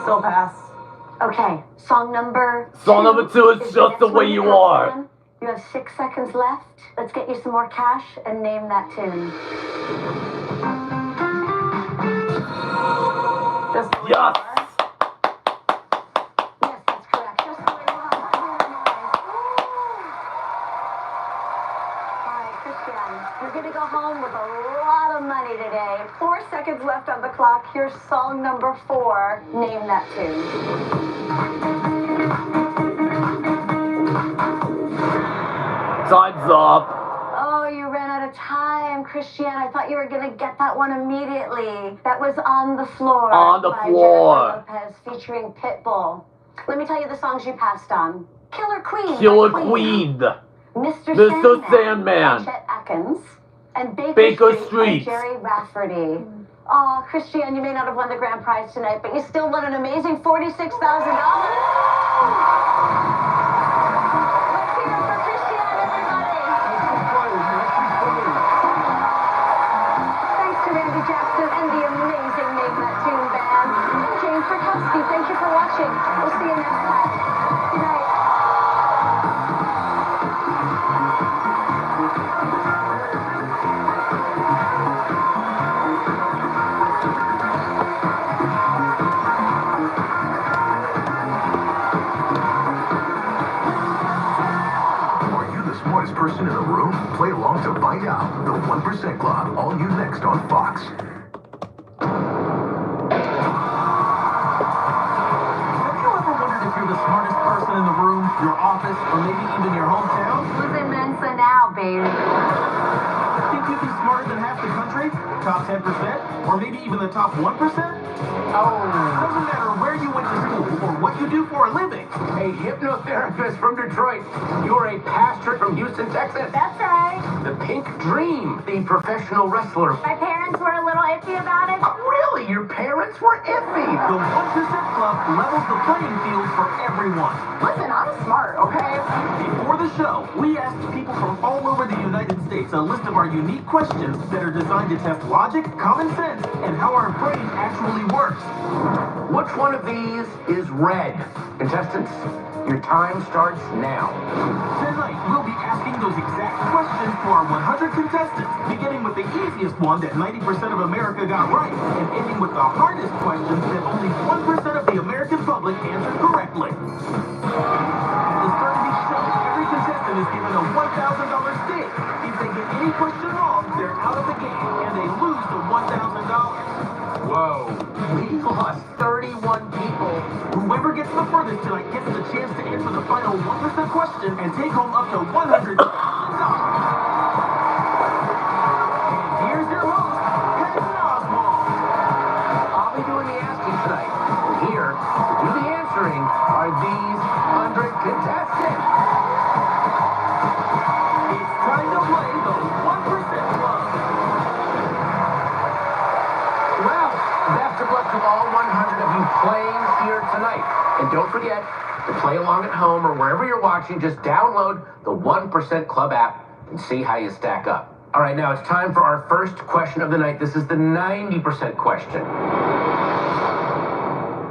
Still pass. Okay, song number 2. Song number 2 is the Just next the one Way to You come Are. on. You have 6 seconds left. Let's get you some more cash and name that tune. Just the way Yes. Yes, that's correct. Just the way go home with a lot of money today. 4 seconds left on the clock. Here's song number 4. Name that tune. Time's up. Oh, you ran out of time, Christiane. I thought you were going to get that one immediately. That was On the Floor. On the by Floor. Jennifer Lopez featuring Pitbull. Let me tell you the songs you passed on. Killer Queen. Killer by Queen. Mr. Sandman. by Chet Atkins. And Baker Street Street. by Jerry Rafferty. Aw, Christiane, you may not have won the grand prize tonight, but you still won an amazing $46,000. And the amazing Name That Tune band. I'm Jane Frykowski. Thank you for watching. We'll see you next time. Good night. Are you the smartest person in the room? Play along to find out. The 1% Club, all new next on Fox. The smartest person in the room, your office, or maybe even your hometown? Who's in Mensa now, baby? Think you'd be smarter than half the country? Top 10%? Or maybe even the top 1%? Oh, doesn't matter where you went to school or what you do for a living. A hypnotherapist from Detroit. You're a pastor from Houston, Texas. That's right. The Pink Dream, the professional wrestler. My parents were a little iffy about it. Really? Your parents were iffy? The 1% Club levels the playing field for everyone. Listen, I'm smart, okay? Before the show, we asked people from all over the United States a list of our unique questions that are designed to test logic, common sense, and how our brain actually works. Which one of these is red? Contestants, your time starts now. Tonight, we'll be asking those exact questions to our 100 contestants, beginning with the easiest one that 90% of America got right, and ending with the hardest questions that only 1% of the American public answered correctly. At the start of each show, every contestant is given a $1,000 stake. If they get any question wrong, they're out of the game, and they lose the $1,000. Whoa, we lost 31 people. Whoever gets the furthest tonight gets the chance to answer the final 1% question and take home up to $100,000. And here's your host, Patton Oswalt. I'll be doing the asking tonight. And here, to do the answering, are these 100 contestants. It's time to play the 1% Club. Well, best of luck to all 100 of you playing here tonight. And don't forget to play along at home or wherever you're watching. Just download the 1% Club app and see how you stack up. All right, now it's time for our first question of the night. This is the 90% question.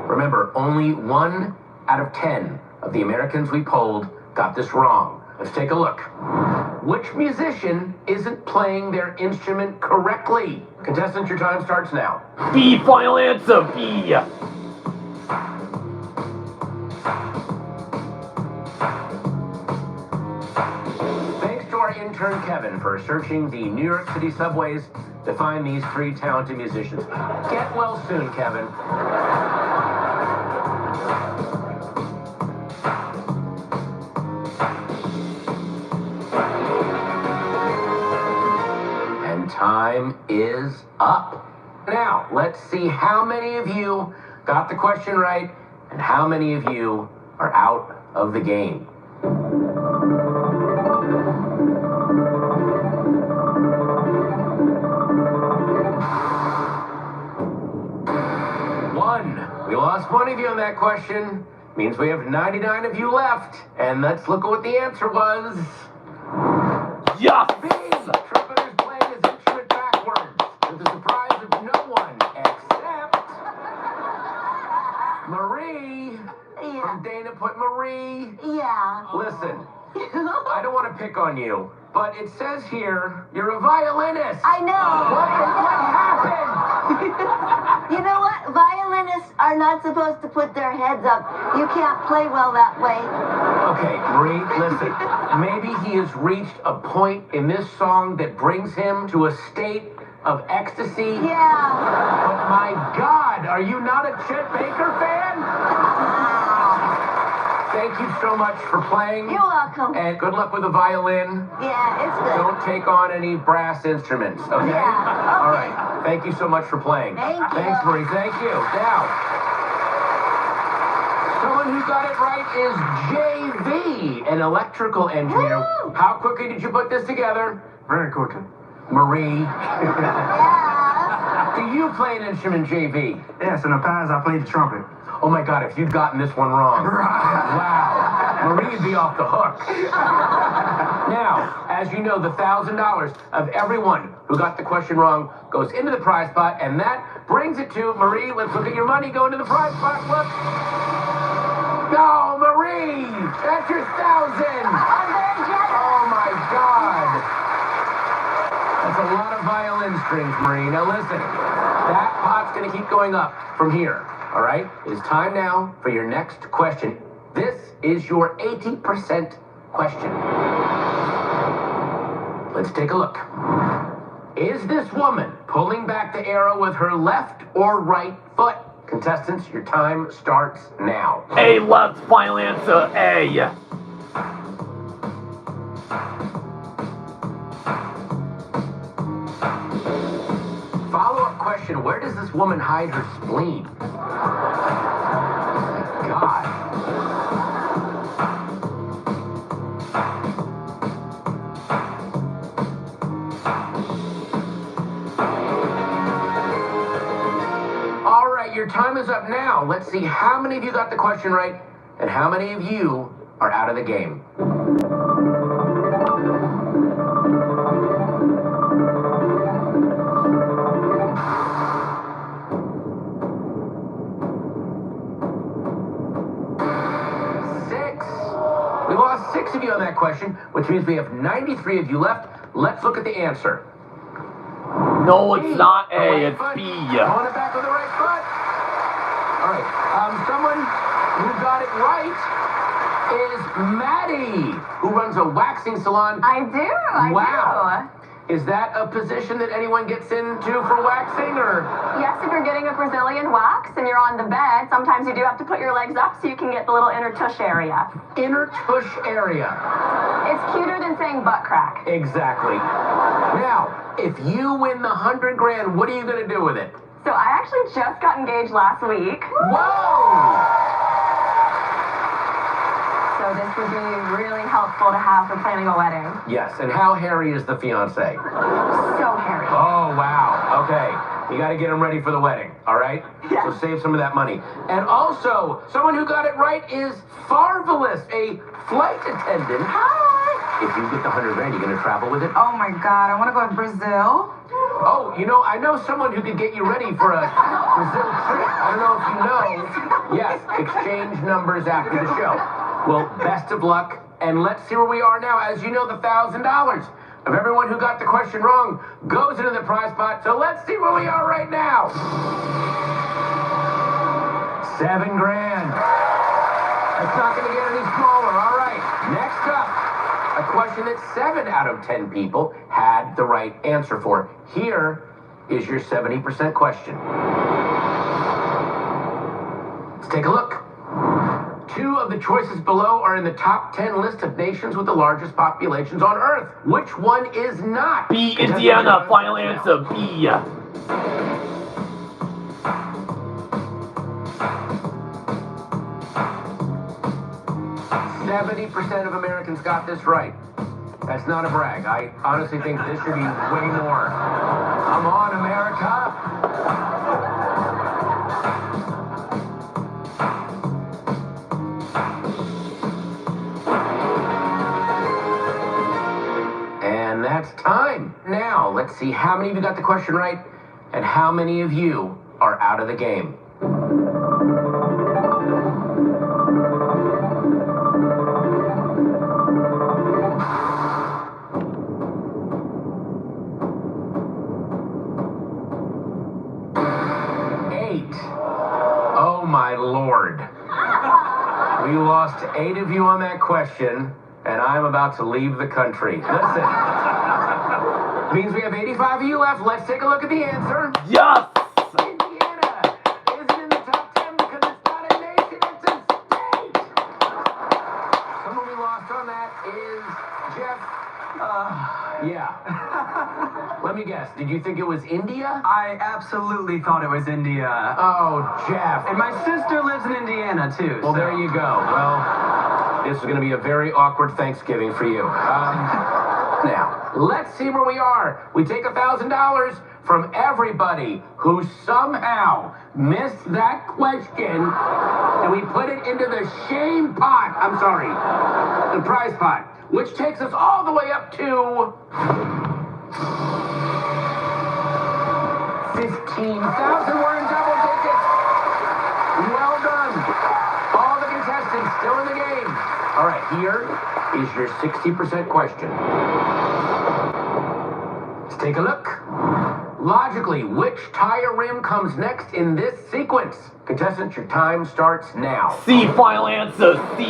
Remember, only 1 out of 10 of the Americans we polled got this wrong. Let's take a look. Which musician isn't playing their instrument correctly? Contestants, your time starts now. B, final answer, B. Thanks to our intern Kevin for searching the New York City subways to find these 3 talented musicians. Get well soon, Kevin. And time is up. Now, let's see how many of you got the question right and how many of you are out of the game. We lost one of you on that question. Means we have 99 of you left. And let's look at what the answer was. Yes! B. Trumpeter's playing his instrument backwards, to the surprise of no one except Marie. From Dana put Marie. Yeah. Listen, I don't want to pick on you, but it says here you're a violinist. I know. What happened? You know what? Violin violinists are not supposed to put their heads up. You can't play well that way. Okay, Marie, listen. Maybe he has reached a point in this song that brings him to a state of ecstasy. Yeah. But my God, are you not a Chet Baker fan? Thank you so much for playing. You're welcome. And good luck with the violin. Yeah, it's good. Don't take on any brass instruments, okay? Yeah, okay. All right. Thank you so much for playing. Thank you. Thanks, Marie. Thank you. Now, someone who got it right is JV, an electrical engineer. Woo! How quickly did you put this together? Very quickly. Marie. Yeah. Do you play an instrument, JV? Yes, in the past I played the trumpet. Oh my God, if you'd gotten this one wrong. Wow. Marie'd be off the hook. Now, as you know, the $1,000 of everyone who got the question wrong goes into the prize pot, and that brings it to Marie. Let's look at your money go into the prize pot. Look. No, Marie! That's your 1,000! I'm very generous. Oh my God. That's a lot of violin strings, Marie. Now listen, that pot's gonna keep going up from here. All right, it is time now for your next question. This is your 80% question. Let's take a look. Is this woman pulling back the arrow with her left or right foot? Contestants, your time starts now. A left, final answer, A. Follow-up question, where does this woman hide her spleen? My God. All right, your time is up now. Let's see how many of you got the question right and how many of you are out of the game. We lost 6 of you on that question, which means we have 93 of you left. Let's look at the answer. No, it's not A, Right it's foot. B. Throwing it back with the right foot. All right. Someone who got it right is Maddie, who runs a waxing salon. I do. Wow. Is that a position that anyone gets into for waxing, or? Yes, if you're getting a Brazilian wax and you're on the bed, sometimes you do have to put your legs up so you can get the little inner tush area. Inner tush area. It's cuter than saying butt crack. Exactly. Now, if you win the 100 grand, what are you going to do with it? So I actually just got engaged last week. Whoa! So this would be really helpful to have for planning a wedding. Yes, and how hairy is the fiance? So hairy. Oh, wow. Okay. You got to get him ready for the wedding, all right? Yes. So save some of that money. And also, someone who got it right is Farvelous, a flight attendant. Hi. If you get the 100 grand, you going to travel with it? Oh my God, I want to go to Brazil. Oh, you know, I know someone who could get you ready for a Brazil trip. I don't know if you know. Yes, exchange numbers after the show. Well, best of luck, and let's see where we are now. As you know, the $1,000 of everyone who got the question wrong goes into the prize pot. So let's see where we are right now. 7 grand. It's not going to get any smaller. All right, next up, a question that 7 out of 10 people had the right answer for. Here is your 70% question. Let's take a look. 2 of the choices below are in the top 10 list of nations with the largest populations on Earth. Which one is not? B, Indiana, final answer, B. 70% of Americans got this right. That's not a brag. I honestly think this should be way more. Come on, America. And that's time. Now, let's see how many of you got the question right and how many of you are out of the game. We lost 8 of you on that question, and I'm about to leave the country. Listen. Means we have 85 of you left. Let's take a look at the answer. Yes! Indiana isn't in the top 10 because it's not a nation, it's a state. Someone we lost on that is Jeff. Yeah. Let me guess. Did you think it was India? I absolutely thought it was India. Oh, Jeff. And my sister lives in Indiana, too. Well, so. there you go. Well, this is going to be a very awkward Thanksgiving for you. Now, let's see where we are. We take $1,000 from everybody who somehow missed that question, and we put it into the shame pot. I'm sorry, the prize pot, which takes us all the way up to 15,000. We're in double digits. Well done. All the contestants still in the game. All right, here is your 60% question. Let's take a look. Logically, which tire rim comes next in this sequence? Contestants, your time starts now. C, final answer, C.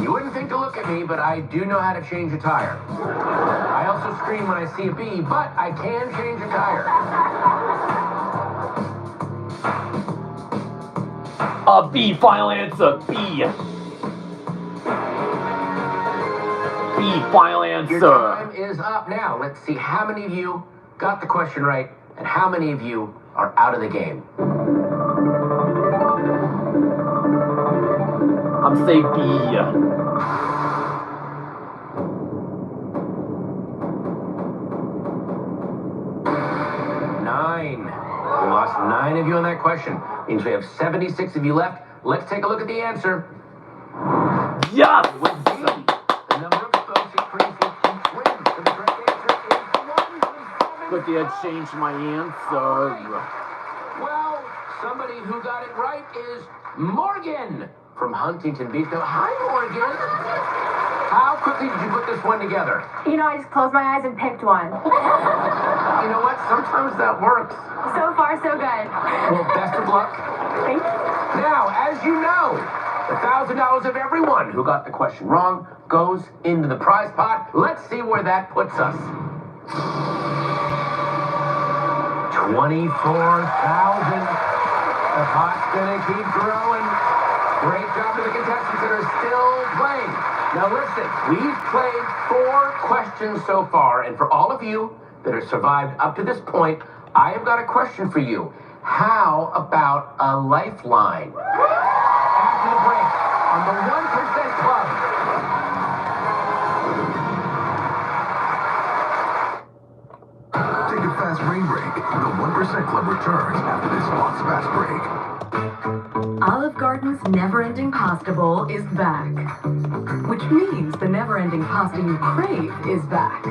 You wouldn't think to look at me, but I do know how to change a tire. I also scream when I see a B, but I can change a tire. B, final answer, B. B, final answer. Your time is up now. Let's see how many of you got the question right and how many of you are out of the game. I'm saying B. 9. We lost 9 of you on that question. Means we have 76 of you left. Let's take a look at the answer. Yes! With B, the number of folks increases each win. So the correct answer is 1. But they had changed my answer. Well, somebody who got it right is Morgan from Huntington Beach. Now, hi, Morgan. How quickly did you put this one together? You know, I just closed my eyes and picked one. You know what? Sometimes that works. So far, so good. Well, best of luck. Thank you. Now, as you know, $1,000 of everyone who got the question wrong goes into the prize pot. Let's see where that puts us. 24,000. The pot's gonna keep growing. Great job to the contestants that are still playing. Now listen, we've played 4 questions so far, and for all of you that have survived up to this point, I have got a question for you. How about a lifeline? After the break, on the 1% Club. Take a fast rain break. The 1% Club returns after this Fox Fast break. Olive Garden's never-ending pasta bowl is back. Which means the never-ending pasta you crave is back.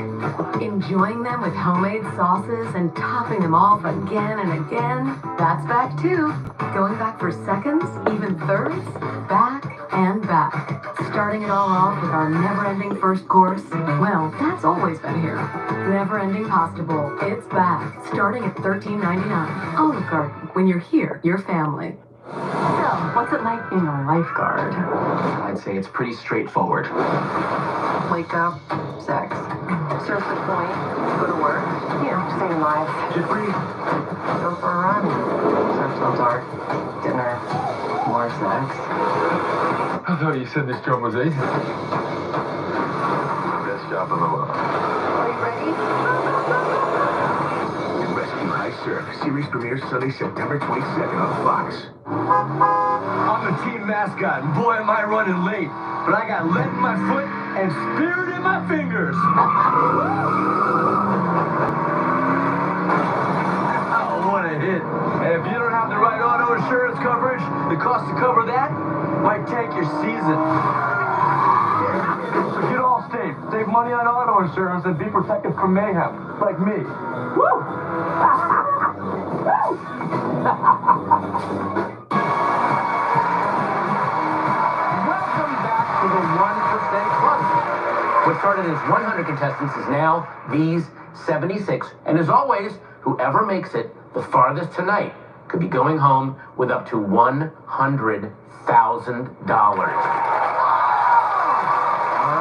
Enjoying them with homemade sauces and topping them off again and again, that's back too. Going back for seconds, even thirds, back and back. Starting it all off with our never-ending first course, well, that's always been here. Never-ending pasta bowl, it's back. Starting at $13.99. Olive Garden, when you're here, you're family. So, what's it like being a lifeguard? I'd say it's pretty straightforward. Wake up, sex, surf the point, go to work, saving lives. Just breathe. Go for a run, surf till dark, dinner, more sex. I thought you said this job was easy. Best job in the world. Are you ready? Rescue High Surf series premieres Sunday, September 22nd on Fox. I'm the team mascot, and boy am I running late. But I got lead in my foot and spirit in my fingers. Oh, what a hit. And if you don't have the right auto insurance coverage, the cost to cover that might tank your season. So get Allstate, save money on auto insurance, and be protected from mayhem, like me. Woo! Welcome back to the 1% Club. What started as 100 contestants is now these 76. And as always, Whoever makes it the farthest tonight could be going home with up to $100,000. All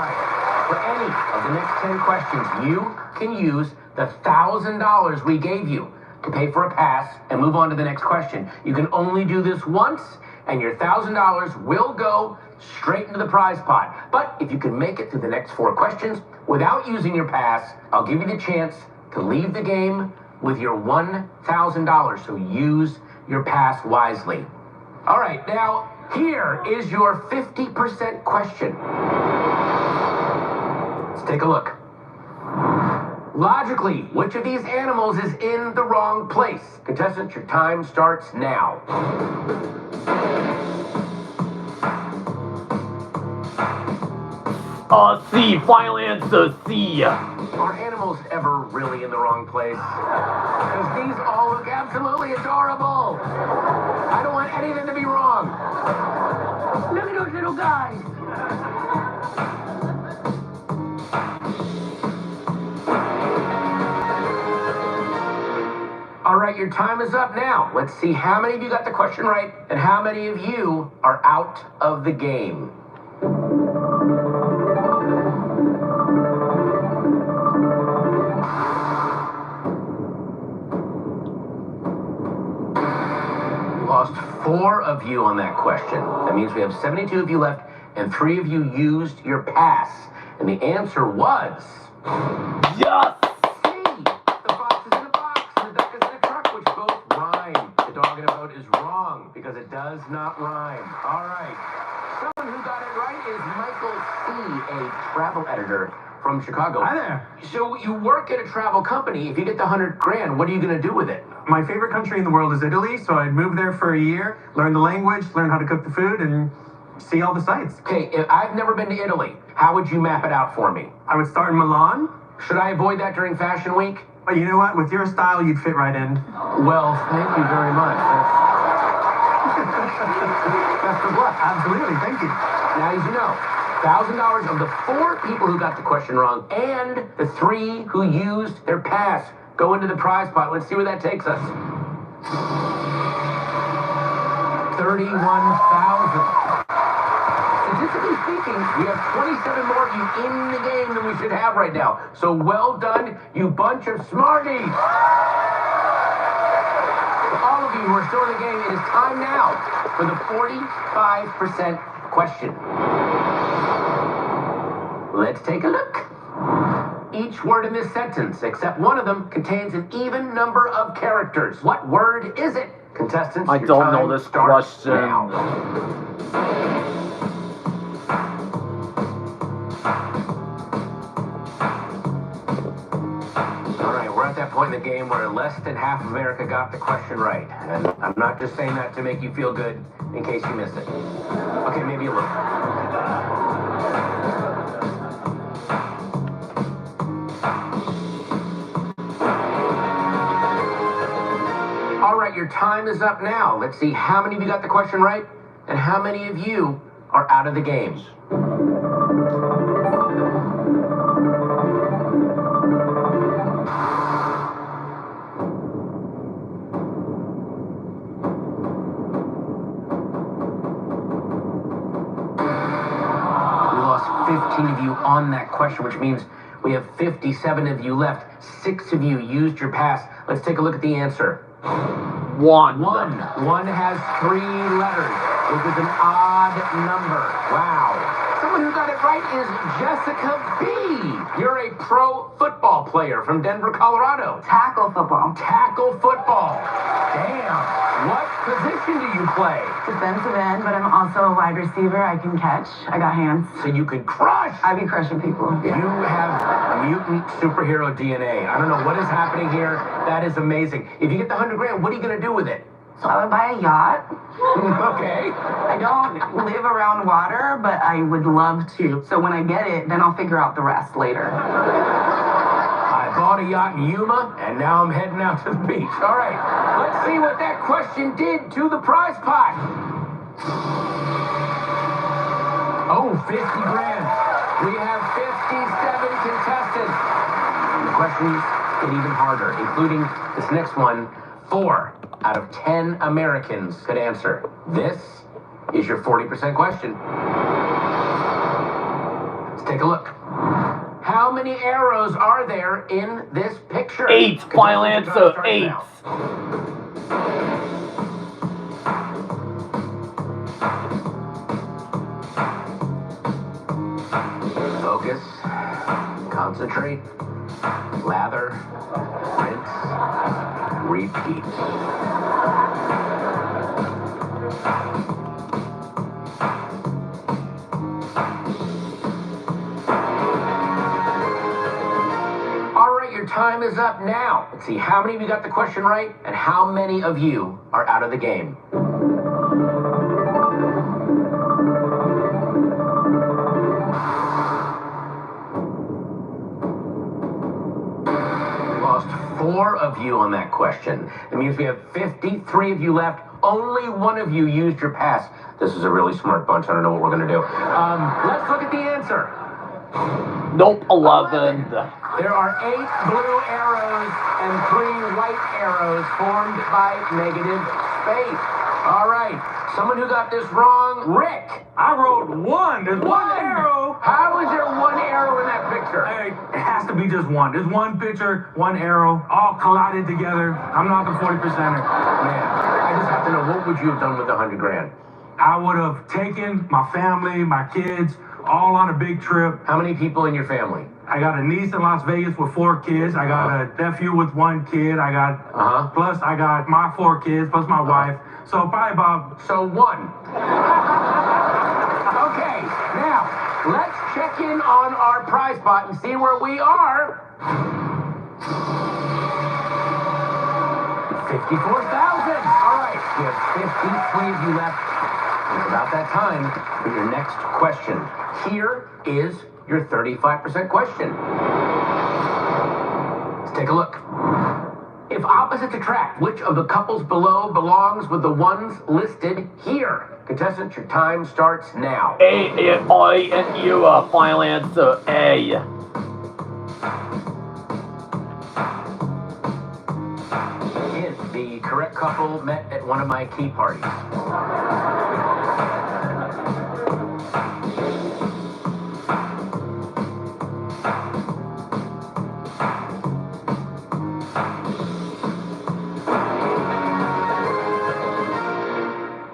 right. For any of the next 10 questions, you can use the $1,000 we gave you to pay for a pass and move on to the next question. You can only do this once, and your $1,000 will go straight into the prize pot. But if you can make it through the next 4 questions without using your pass, I'll give you the chance to leave the game with your $1,000. So use your pass wisely. All right, now here is your 50% question. Let's take a look. Logically, which of these animals is in the wrong place? Contestants, your time starts now. C. Final answer, C. Are animals ever really in the wrong place? Because these all look absolutely adorable. I don't want anything to be wrong. Look at those little guys. All right, your time is up now. Let's see how many of you got the question right and how many of you are out of the game. Lost 4 of you on that question. That means we have 72 of you left, and 3 of you used your pass. And the answer was... Yes! C. The fox is in a box, and the duck is in a truck, which both rhyme. The dog in a boat is wrong, because it does not rhyme. All right. Someone who got it right is Michael C., a travel editor from Chicago. Hi there. So you work at a travel company. If you get the $100,000, what are you going to do with it? My favorite country in the world is Italy, so I'd move there for a year, learn the language, learn how to cook the food, and see all the sights. Okay, I've never been to Italy. How would you map it out for me? I would start in Milan. Should I avoid that during Fashion Week? But you know what? With your style, you'd fit right in. Well, thank you very much. Best of luck. Absolutely. Thank you. Now, as you know, $1,000 of the 4 people who got the question wrong and the 3 who used their pass go into the prize pot. Let's see where that takes us. 31,000. Statistically speaking, we have 27 more of you in the game than we should have right now. So well done, you bunch of smarties. To all of you who are still in the game, it is time now for the 45% question. Let's take a look. Each word in this sentence, except one of them, contains an even number of characters. What word is it? Contestants, I your don't time know this starts question. now. All right, we're at that point in the game where less than half of America got the question right. And I'm not just saying that to make you feel good in case you missed it. Okay, maybe a little. All right, your time is up now. Let's see how many of you got the question right and how many of you are out of the game. We lost 15 of you on that question, which means we have 57 of you left. 6 of you used your pass. Let's take a look at the answer. 1. 1 has 3 letters, which is an odd number. Wow. Someone who got it right is Jessica B. You're a pro football player from Denver, Colorado. Tackle football. Tackle football. Damn. What position do you play? Defensive end, but I'm also a wide receiver. I can catch. I got hands. So you can crush. I be crushing people. You have mutant superhero DNA. I don't know what is happening here. That is amazing. If you get the $100,000, what are you going to do with it? So I would buy a yacht. Okay. I don't live around water, but I would love to. So when I get it, then I'll figure out the rest later. I bought a yacht in Yuma, and now I'm heading out to the beach. All right, let's see what that question did to the prize pot. Oh, 50 grand. We have 57 contestants. The question is, get even harder, including this next one. 4 out of 10 Americans could answer. This is your 40% question. Let's take a look. How many arrows are there in this picture? 8. Final answer. 8. Focus. Concentrate. Lather. Rinse. Repeat. Your time is up now. Let's see how many of you got the question right and how many of you are out of the game. We lost 4 of you on that question. That means we have 53 of you left. Only 1 of you used your pass. This is a really smart bunch. I don't know what we're going to do. Let's look at the answer. Nope, 11. There are 8 blue arrows and 3 white arrows formed by negative space. All right, someone who got this wrong, Rick. I wrote 1. There's 1 arrow. How is there 1 arrow in that picture? Hey, it has to be just 1. There's 1 picture, 1 arrow, all collided together. I'm not the 40%er. Man, I just have to know, what would you have done with the 100 grand? I would have taken my family, my kids, all on a big trip. How many people in your family? I got a niece in Las Vegas with 4 kids. I got a nephew with 1 kid. I got, plus I got my 4 kids, plus my wife. So probably about... So 1. Okay, now, let's check in on our prize pot and see where we are. 54,000. All right, we have 53 of you left. It's about that time for your next question. Here is your 35% question. Let's take a look. If opposites attract, which of the couples below belongs with the ones listed here? Contestants, your time starts now. A, I, and U. Final answer. A. Hint, the correct couple met at one of my key parties.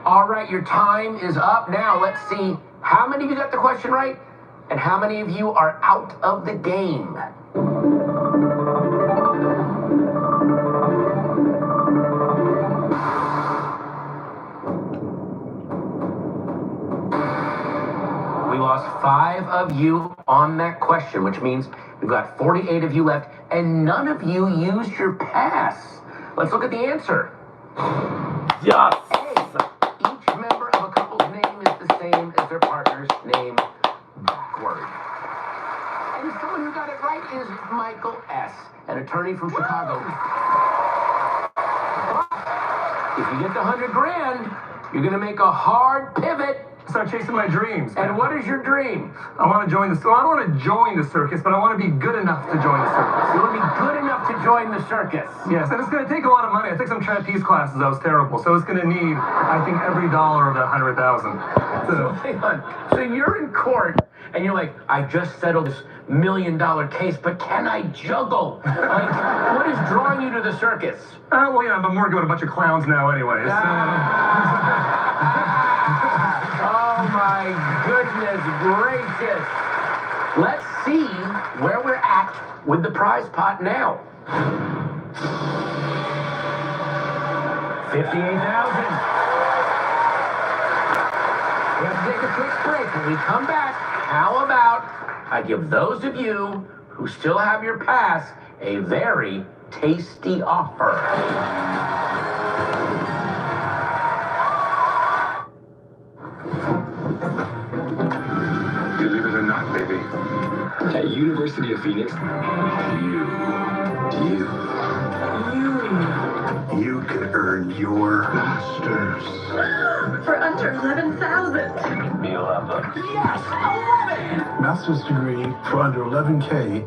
All right, your time is up. Now, let's see how many of you got the question right and how many of you are out of the game. We lost 5 of you on that question, which means we've got 48 of you left, and none of you used your pass. Let's look at the answer. Yes. Each member of a couple's name is the same as their partner's name backward. And someone who got it right is Michael S., an attorney from Chicago. If you get the 100 grand, you're going to make a hard pivot. Start chasing my dreams. And what is your dream? I want to join the... Well, I don't want to join the circus, but I want to be good enough to join the circus. You want to be good enough to join the circus? Yes, and it's going to take a lot of money. I took some trapeze classes. That was terrible. So it's going to need, I think, every dollar of that 100,000. So, hang on. So you're in court, and you're like, I just settled this $1 million case, but can I juggle? Like, what is drawing you to the circus? Well, yeah, I'm working with a bunch of clowns now anyways. Oh my goodness gracious. Let's see where we're at with the prize pot now. 58,000. We have to take a quick break. When we come back, how about I give those of you who still have your pass a very tasty offer. Believe it or not, baby. At University of Phoenix, you could earn your master's. For under 11,000. 11. Yes, 11! Master's degree for under 11K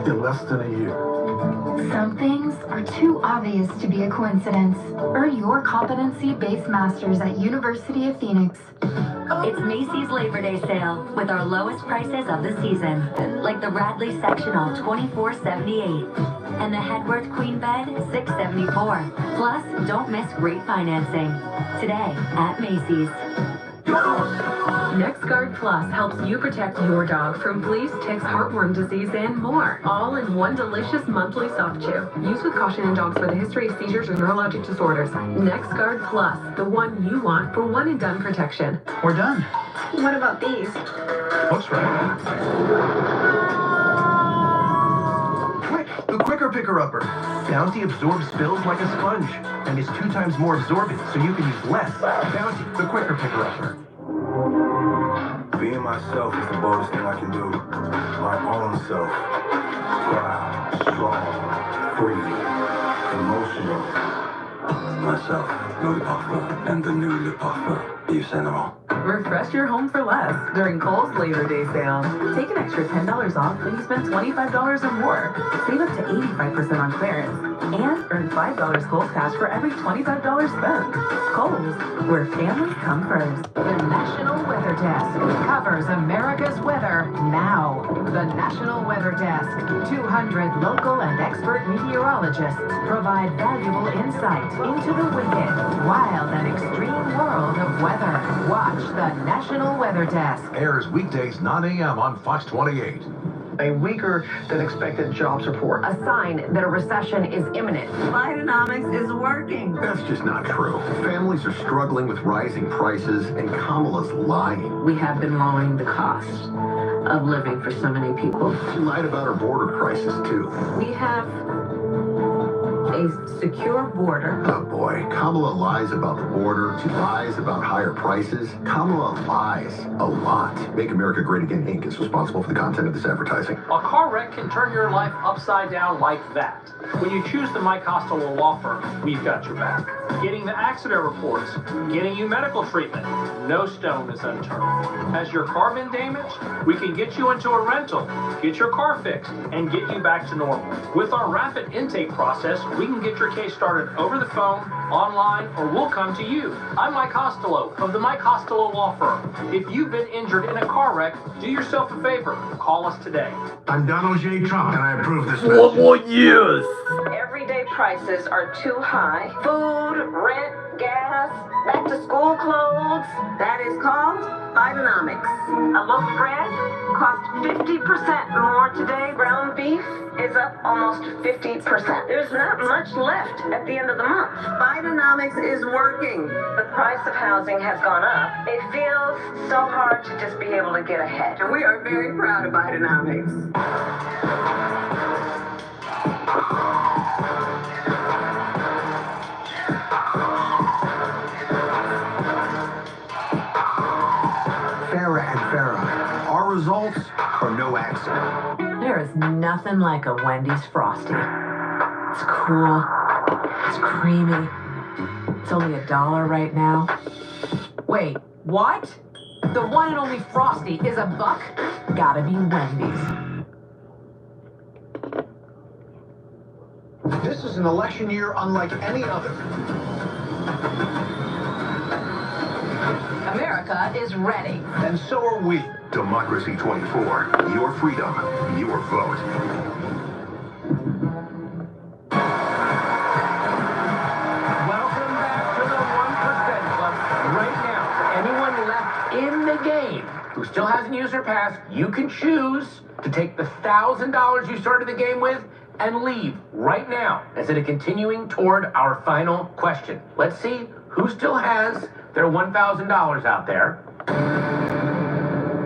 in less than a year. Some things are too obvious to be a coincidence. Earn your competency-based masters at University of Phoenix. It's Macy's Labor Day sale with our lowest prices of the season, like the Radley sectional $24.78 and the Hedworth Queen Bed $6.74. Plus, don't miss great financing today at Macy's. NexGuard Plus helps you protect your dog from fleas, ticks, heartworm disease, and more. All in one delicious monthly soft chew. Use with caution in dogs with a history of seizures or neurologic disorders. NexGuard Plus, the one you want for one and done protection. We're done. What about these? Looks right. Quick, the quicker picker-upper. Bounty absorbs spills like a sponge and is 2 times more absorbent, so you can use less. Bounty, the quicker picker-upper. Being myself is the boldest thing I can do. My own self. Proud, strong, free, emotional. Myself, Louis Parfum, and the new Le Parfum, Yves Saint Laurent. Refresh your home for less during Kohl's Labor Day sale. Take an extra $10 off when you spend $25 or more. Save up to 85% on clearance. And earn $5 Kohl's cash for every $25 spent. Kohl's, where families come first. The National Weather Desk covers America's weather now. The National Weather Desk, 200 local and expert meteorologists provide valuable insight into the wicked, wild, and extreme world of weather. Watch the National Weather Desk. Airs weekdays 9 a.m. on Fox 28. A weaker than expected jobs report. A sign that a recession is imminent. Bidenomics is working. That's just not true. Families are struggling with rising prices, and Kamala's lying. We have been lowering the cost of living for so many people. She lied about her border crisis, too. We have a secure border. Oh boy, Kamala lies about the border. She lies about higher prices. Kamala lies a lot. Make America Great Again Inc. is responsible for the content of this advertising. A car wreck can turn your life upside down like that. When you choose the Mike Costello Law Firm, we've got your back. Getting the accident reports, getting you medical treatment, no stone is unturned. Has your car been damaged? We can get you into a rental, get your car fixed, and get you back to normal. With our rapid intake process, we can get your case started over the phone, online, or we'll come to you. I'm Mike Costello of the Mike Costello Law Firm. If you've been injured in a car wreck, do yourself a favor. Call us today. I'm Donald J. Trump, and I approve this What message. more years? Everyday prices are too high. Food, rent, gas, back to school clothes. That is called Bidenomics. A loaf of bread costs 50% more today. Ground beef is up almost 50%. There's not much left at the end of the month. Bidenomics is working. The price of housing has gone up. It feels so hard to just be able to get ahead. And we are very proud of Bidenomics. Farrah and Farrah. Our results are no accident. There is nothing like a Wendy's Frosty. It's cool. It's creamy. It's only $1 right now. Wait, what? The one and only Frosty is $1? Gotta be Wendy's. This is an election year unlike any other. America is ready. And so are we. Democracy 24. Your freedom, your vote. Welcome back to the 1% Club. Right now, for anyone left in the game who still hasn't used their pass, you can choose to take the $1,000 you started the game with and leave right now instead of continuing toward our final question. Let's see who still has their $1,000 out there.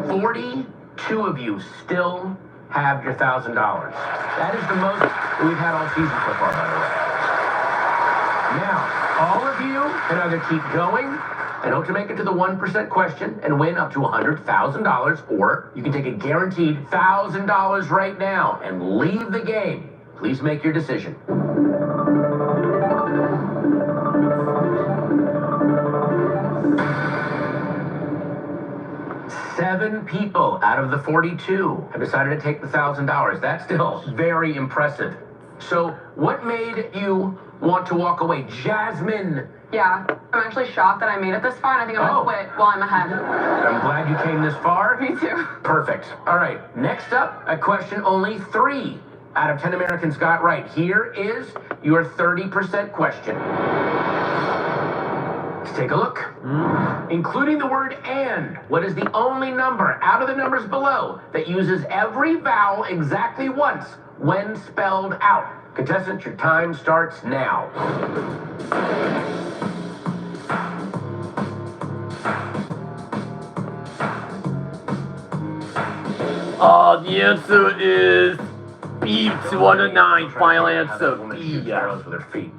42 of you still have your $1,000. That is the most we've had all season so far, by the way. Now, all of you can either keep going and hope to make it to the 1% question and win up to $100,000, or you can take a guaranteed $1,000 right now and leave the game. Please make your decision. 7 people out of the 42 have decided to take the $1,000. That's still very impressive. So what made you want to walk away? Jasmine. Yeah, I'm actually shocked that I made it this far, and I think I'm gonna quit while I'm ahead. I'm glad you came this far. Me too. Perfect. All right, next up, a question only 3 out of 10 Americans got right. Here is your 30% question. Let's take a look. Including the word and, what is the only number out of the numbers below that uses every vowel exactly once when spelled out? Contestants, your time starts now. The answer is B, 209. Final answer, B. With their feet.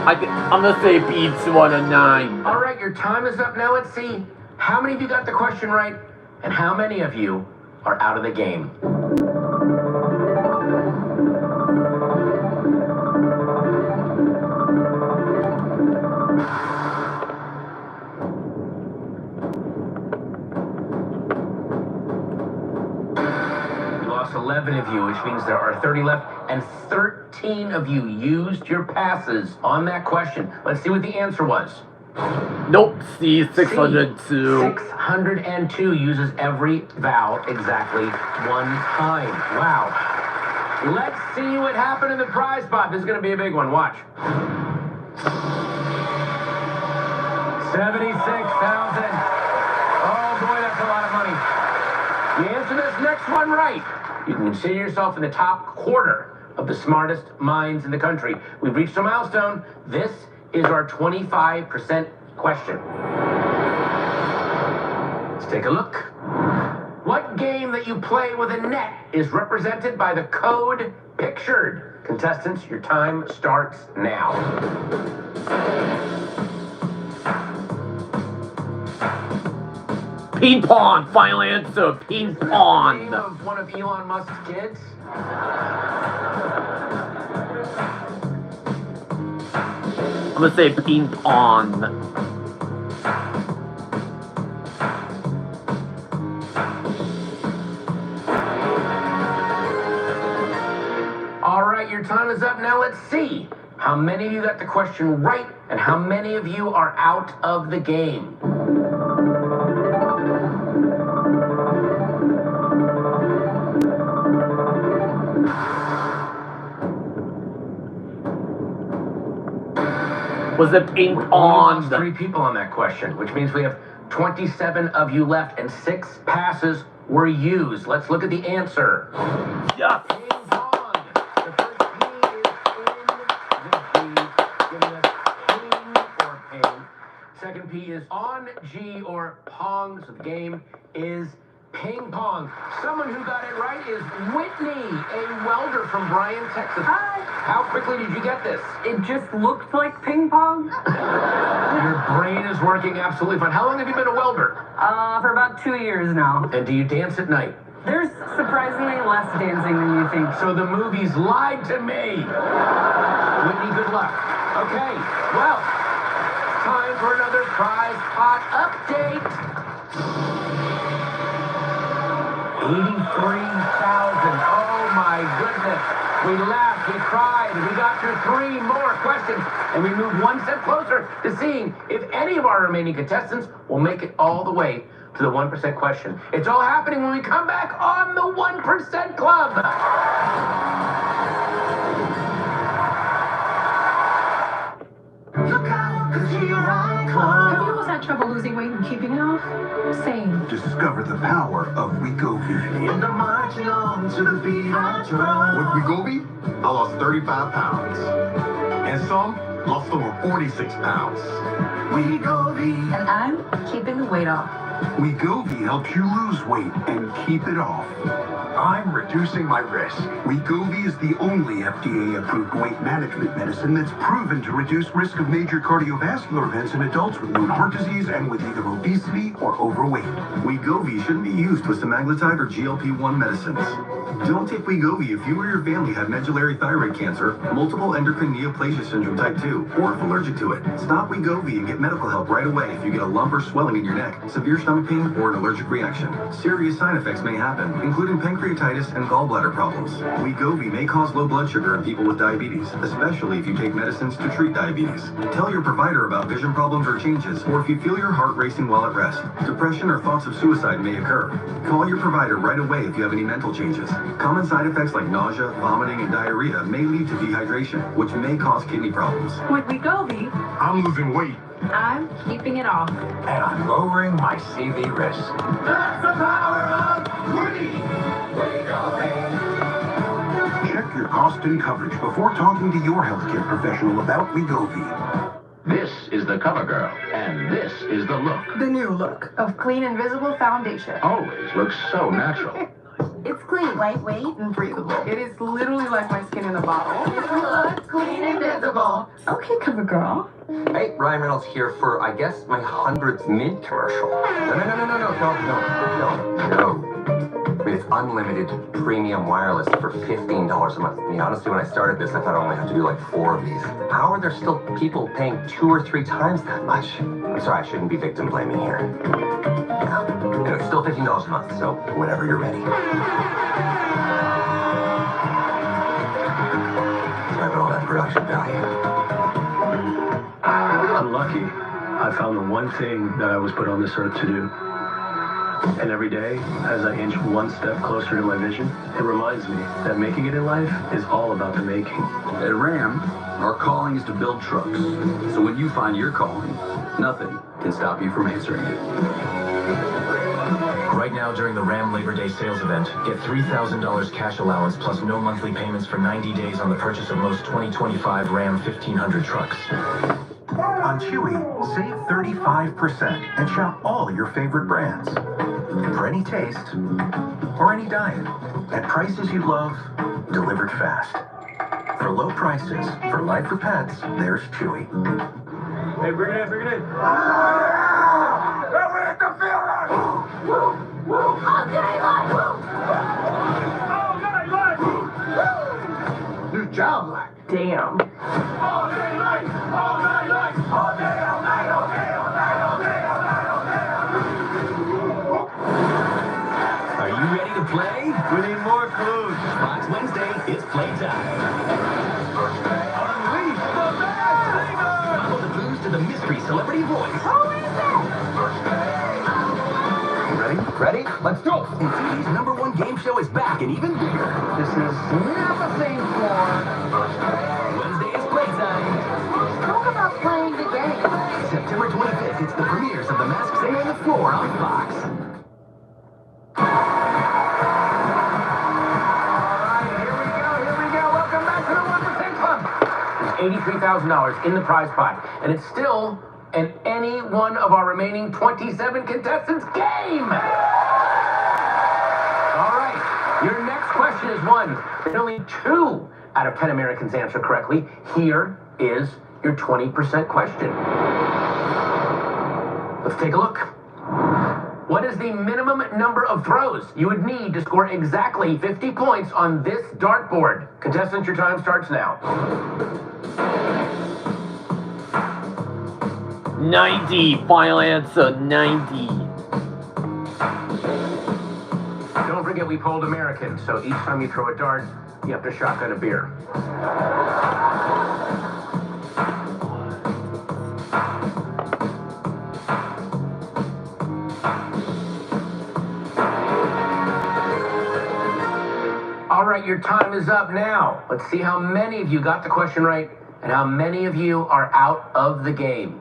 I'm gonna say B, 209. All right, your time is up now. Let's see how many of you got the question right and how many of you are out of the game. We lost 11 of you, which means there are 30 left, and 13 of you used your passes on that question. Let's see what the answer was. Nope, C, 602. 602 uses every vowel exactly one time. Wow. Let's see what happened in the prize pot. This is going to be a big one. Watch. 76,000. Oh boy, that's a lot of money. You answer this next one right, you can consider yourself in the top quarter of the smartest minds in the country. We've reached a milestone. This is our 25% question. Let's take a look. What game that you play with a net is represented by the code pictured? Contestants, your time starts now. Ping pong, final answer, ping pong. Name of one of Elon Musk's kids? I'm gonna say ping pong. All right, your time is up. Now let's see how many of you got the question right and how many of you are out of the game. Was it ping We pong? lost 3 people on that question, which means we have 27 of you left and 6 passes were used. Let's look at the answer. Yeah. Ping pong. The first P is in the G, giving us ping or ping. Second P is on G or pong, so the game is ping pong. Someone who got it right is Whitney, a welder from Bryan, Texas. Hi. How quickly did you get this? It just looked like ping pong. Your brain is working absolutely fine. How long have you been a welder? For about 2 years now. And do you dance at night? There's surprisingly less dancing than you think. So the movies lied to me. Whitney, good luck. Okay, well, time for another prize pot update. 83,000. Oh my goodness. We laughed, we cried, we got through 3 more questions, and we moved one step closer to seeing if any of our remaining contestants will make it all the way to the 1% question. It's all happening when we come back on the 1% Club. Look out, 'cause here I come. Have you always had trouble losing weight and keeping it off? Same. Discover the power of Wegovy. In the march along to the beat I drum. With Wegovy, I lost 35 pounds. And some lost over 46 pounds. Wegovy. And I'm keeping the weight off. Wegovy helps you lose weight and keep it off. I'm reducing my risk. Wegovy is the only FDA-approved weight management medicine that's proven to reduce risk of major cardiovascular events in adults with known heart disease and with either obesity or overweight. Wegovy shouldn't be used with semaglutide or GLP-1 medicines. Don't take Wegovy if you or your family have medullary thyroid cancer, multiple endocrine neoplasia syndrome type 2, or if allergic to it. Stop Wegovy and get medical help right away if you get a lump or swelling in your neck, severe stomach pain, or an allergic reaction. Serious side effects may happen, including pancreatitis and gallbladder problems. Wegovy may cause low blood sugar in people with diabetes, especially if you take medicines to treat diabetes. Tell your provider about vision problems or changes, or if you feel your heart racing while at rest. Depression or thoughts of suicide may occur. Call your provider right away if you have any mental changes. Common side effects like nausea, vomiting, and diarrhea may lead to dehydration, which may cause kidney problems. With Wegovy, I'm losing weight. I'm keeping it off. And I'm lowering my CV risk. That's the power of Check your cost and coverage before talking to your healthcare professional about Wegovy. This is the cover girl, and this is the look. The new look of Clean Invisible Foundation. Always looks so natural. It's clean, lightweight, and breathable. It is literally like my skin in a bottle. It looks clean invisible. Okay, cover girl. Hey, Ryan Reynolds here for, I guess, my 100th mid commercial. No. I mean, it's unlimited premium wireless for $15 a month. I mean, honestly, when I started this, I thought I only had to do like 4 of these. How are there still people paying 2 or 3 times that much? I'm sorry, I shouldn't be victim blaming here. Yeah. Anyway, still $15 a month, so whenever you're ready. Sorry about all that production value. I'm lucky. I found the one thing that I was put on this earth to do. And every day, as I inch one step closer to my vision, it reminds me that making it in life is all about the making. At Ram, our calling is to build trucks. So when you find your calling, nothing can stop you from answering it. Right now, during the Ram Labor Day sales event, get $3,000 cash allowance plus no monthly payments for 90 days on the purchase of most 2025 Ram 1500 trucks. On Chewy, save 35% and shop all your favorite brands. For any taste or any diet, at prices you love, delivered fast. For low prices, for life or pets, there's Chewy. Hey, bring it in, bring it in. We're at the field! All day life! All night life! New job life. Damn. All day life! All night life! All day, all night, all day, all night, all day, all night, all day! Are you ready to play? We need more clues. Fox Wednesday, it's playtime. Unleash the Masked Singer! Follow the clues to the mystery celebrity voice. Who is it? Ready? Let's go! And TV's #1 game show is back and even bigger. This is never seen before. Wednesday is playtime. Talk about playing the game. September 25th, it's the premieres of The Masked Singer on the Floor on Fox. Here we go. Welcome back to the 1% Club. There's $83,000 in the prize pot, and it's still an any one of our remaining 27 contestants game. All right, your next question is one that only 2 out of 10 Americans answer correctly. Here is your 20% question. Let's take a look. What is the minimum number of throws you would need to score exactly 50 points on this dartboard? Contestants, your time starts now. 90. Final answer, 90. Don't forget we polled Americans, so each time you throw a dart, you have to shotgun a beer. All right, your time is up now. Let's see how many of you got the question right and how many of you are out of the game.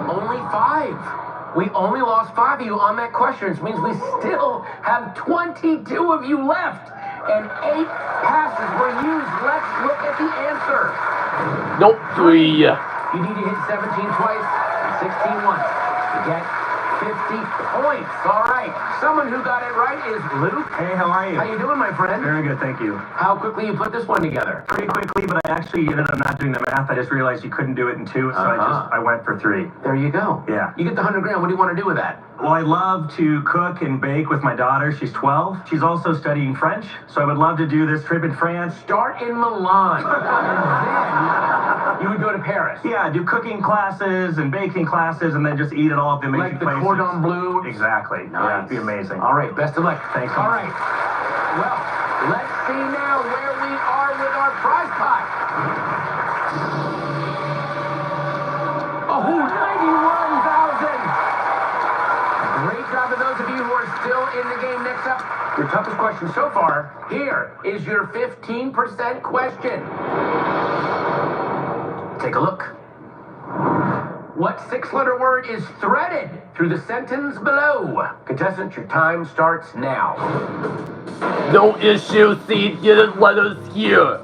Only 5. We only lost 5 of you on that question, which means we still have 22 of you left. And 8 passes were used. Let's look at the answer. Nope, 3. You need to hit 17 twice and 16 once to get 50 points. All right. Someone who got it right is Luke. Hey, how are you? How you doing, my friend? Very good, thank you. How quickly you put this one together? Pretty quickly, but I actually ended up not doing the math. I just realized you couldn't do it in two, so I went for three. There you go. Yeah. You get the 100 grand. What do you want to do with that? Well, I love to cook and bake with my daughter. She's 12. She's also studying French, so I would love to do this trip in France. Start in Milan. And then you would go to Paris. Yeah, do cooking classes and baking classes, and then just eat at all of the amazing places. Like the cordon bleu. Exactly. Nice. Yeah, it'd be amazing. All right, best of luck. Thanks so All much. right. Well, let's see now where we are with our prize pot. Oh, 91,000. Great job to those of you who are still in the game. Next up, your toughest question so far. Here is your 15% question. Take a look. What six-letter word is threaded through the sentence below? Contestant, your time starts now. No issue, see, didn't let us here.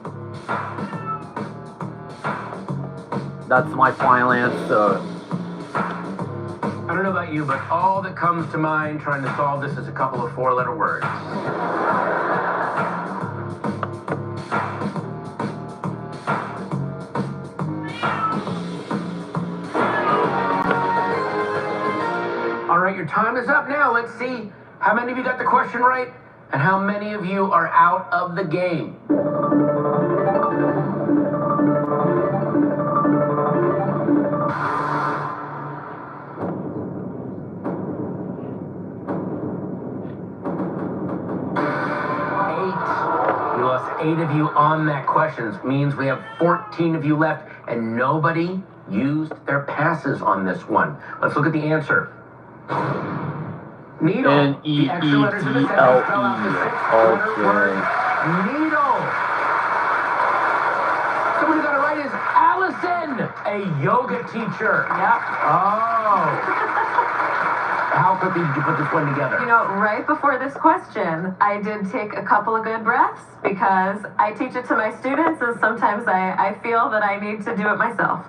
That's my final answer. I don't know about you, but all that comes to mind trying to solve this is a couple of four-letter words. All right, your time is up now. Let's see how many of you got the question right and how many of you are out of the game. We lost 8 of you on that question. Means we have 14 of you left, and nobody used their passes on this one. Let's look at the answer. Needle. N-E-E-D-L-E. The extra letters in the sentence spell out the six-letter word needle. Someone who got it right is Allison, a yoga teacher. Yep. Oh. How quickly did you put this one together? You know, right before this question, I did take a couple of good breaths because I teach it to my students and sometimes I feel that I need to do it myself.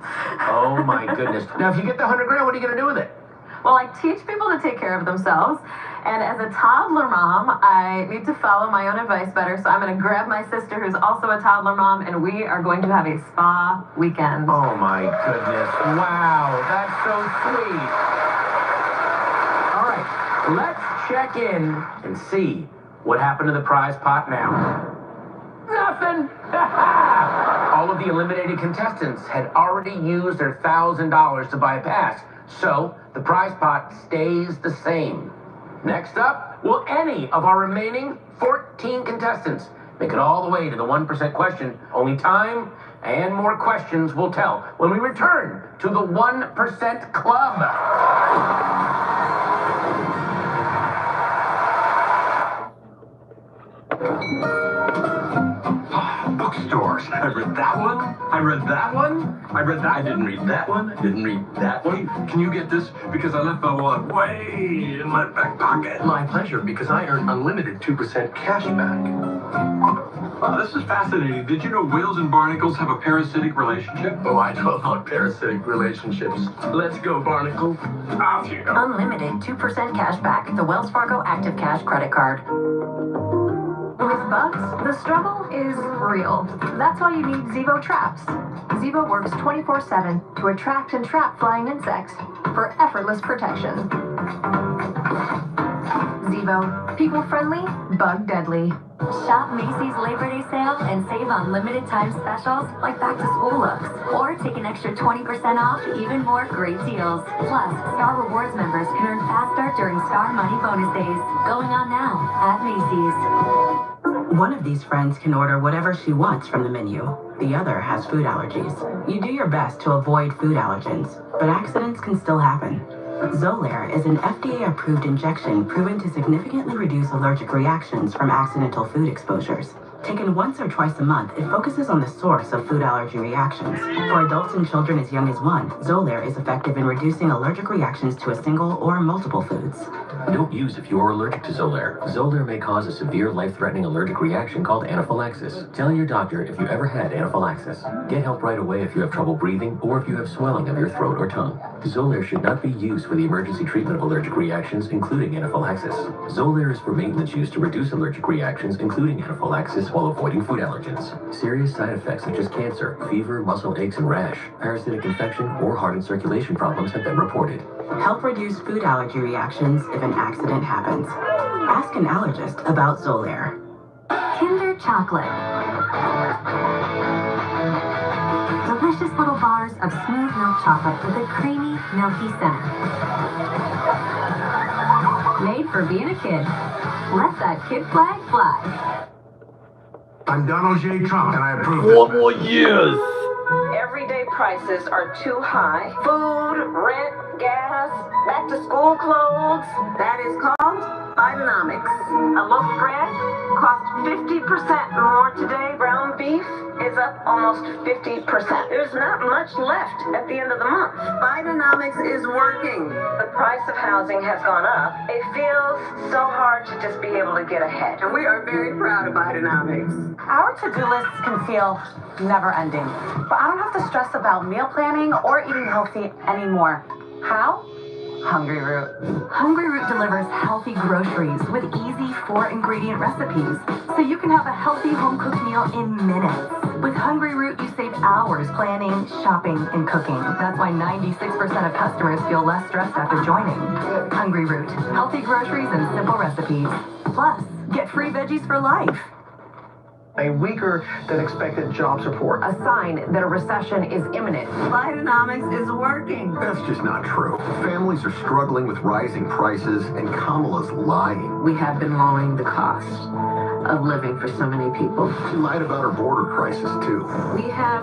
Oh my goodness. Now, if you get the 100 grand, what are you going to do with it? Well, I teach people to take care of themselves. And as a toddler mom, I need to follow my own advice better. So I'm going to grab my sister, who's also a toddler mom, and we are going to have a spa weekend. Oh my goodness. Wow. That's so sweet. All right. Let's check in and see what happened to the prize pot now. Nothing. All of the eliminated contestants had already used their $1,000 to buy a pass. So the prize pot stays the same. Next up, will any of our remaining 14 contestants make it all the way to the 1% question? Only time and more questions will tell when we return to the 1% Club. Bookstores. I read that one. I read that one. I read that. I didn't read that one. I didn't read that one. Can you get this? Because I left my wallet way in my back pocket. My pleasure, because I earn unlimited 2% cash back. Wow, this is fascinating. Did you know whales and barnacles have a parasitic relationship? Oh, I know about parasitic relationships. Let's go, barnacle. Off you go. Unlimited 2% cash back. The Wells Fargo Active Cash credit card. With bugs, the struggle is real. That's why you need Zevo traps. Zevo works 24/7 to attract and trap flying insects for effortless protection. Zevo, people-friendly, bug-deadly. Shop Macy's Labor Day sale and save on limited time specials like back-to-school looks. Or take an extra 20% off even more great deals. Plus, Star Rewards members can earn faster during Star Money Bonus Days. Going on now at Macy's. One of these friends can order whatever she wants from the menu. The other has food allergies. You do your best to avoid food allergens, but accidents can still happen. Xolair is an FDA-approved injection proven to significantly reduce allergic reactions from accidental food exposures. Taken once or twice a month, it focuses on the source of food allergy reactions. For adults and children as young as 1, Xolair is effective in reducing allergic reactions to a single or multiple foods. Don't use if you are allergic to Xolair. Xolair may cause a severe life-threatening allergic reaction called anaphylaxis. Tell your doctor if you ever had anaphylaxis. Get help right away if you have trouble breathing or if you have swelling of your throat or tongue. Xolair should not be used for the emergency treatment of allergic reactions, including anaphylaxis. Xolair is for maintenance use to reduce allergic reactions, including anaphylaxis, while avoiding food allergens. Serious side effects such as cancer, fever, muscle aches and rash, parasitic infection, or heart and circulation problems have been reported. Help reduce food allergy reactions if an accident happens. Ask an allergist about Xolair. Kinder Chocolate. Delicious little bars of smooth milk chocolate with a creamy, milky center. Made for being a kid. Let that kid flag fly. I'm Donald J. Trump, and I approve 4 more years. Everyday prices are too high. Food, rent, gas, back to school clothes. That is called Bidenomics. A loaf of bread costs 50% more today. Ground beef is up almost 50%. There's not much left at the end of the month. Bidenomics is working. The price of housing has gone up. It feels so hard to just be able to get ahead. And we are very proud of Bidenomics. Our to-do lists can feel never-ending, but I don't have to stress about meal planning or eating healthy anymore. How? Hungry Root. Hungry Root delivers healthy groceries with easy 4-ingredient recipes, so you can have a healthy home-cooked meal in minutes. With Hungry Root, you save hours planning, shopping, and cooking. That's why 96% of customers feel less stressed after joining. Hungry Root. Healthy groceries and simple recipes. Plus, get free veggies for life. A weaker than expected jobs report. A sign that a recession is imminent. Bidenomics is working. That's just not true. Families are struggling with rising prices, and Kamala's lying. We have been lowering the cost of living for so many people. She lied about her border crisis, too. We have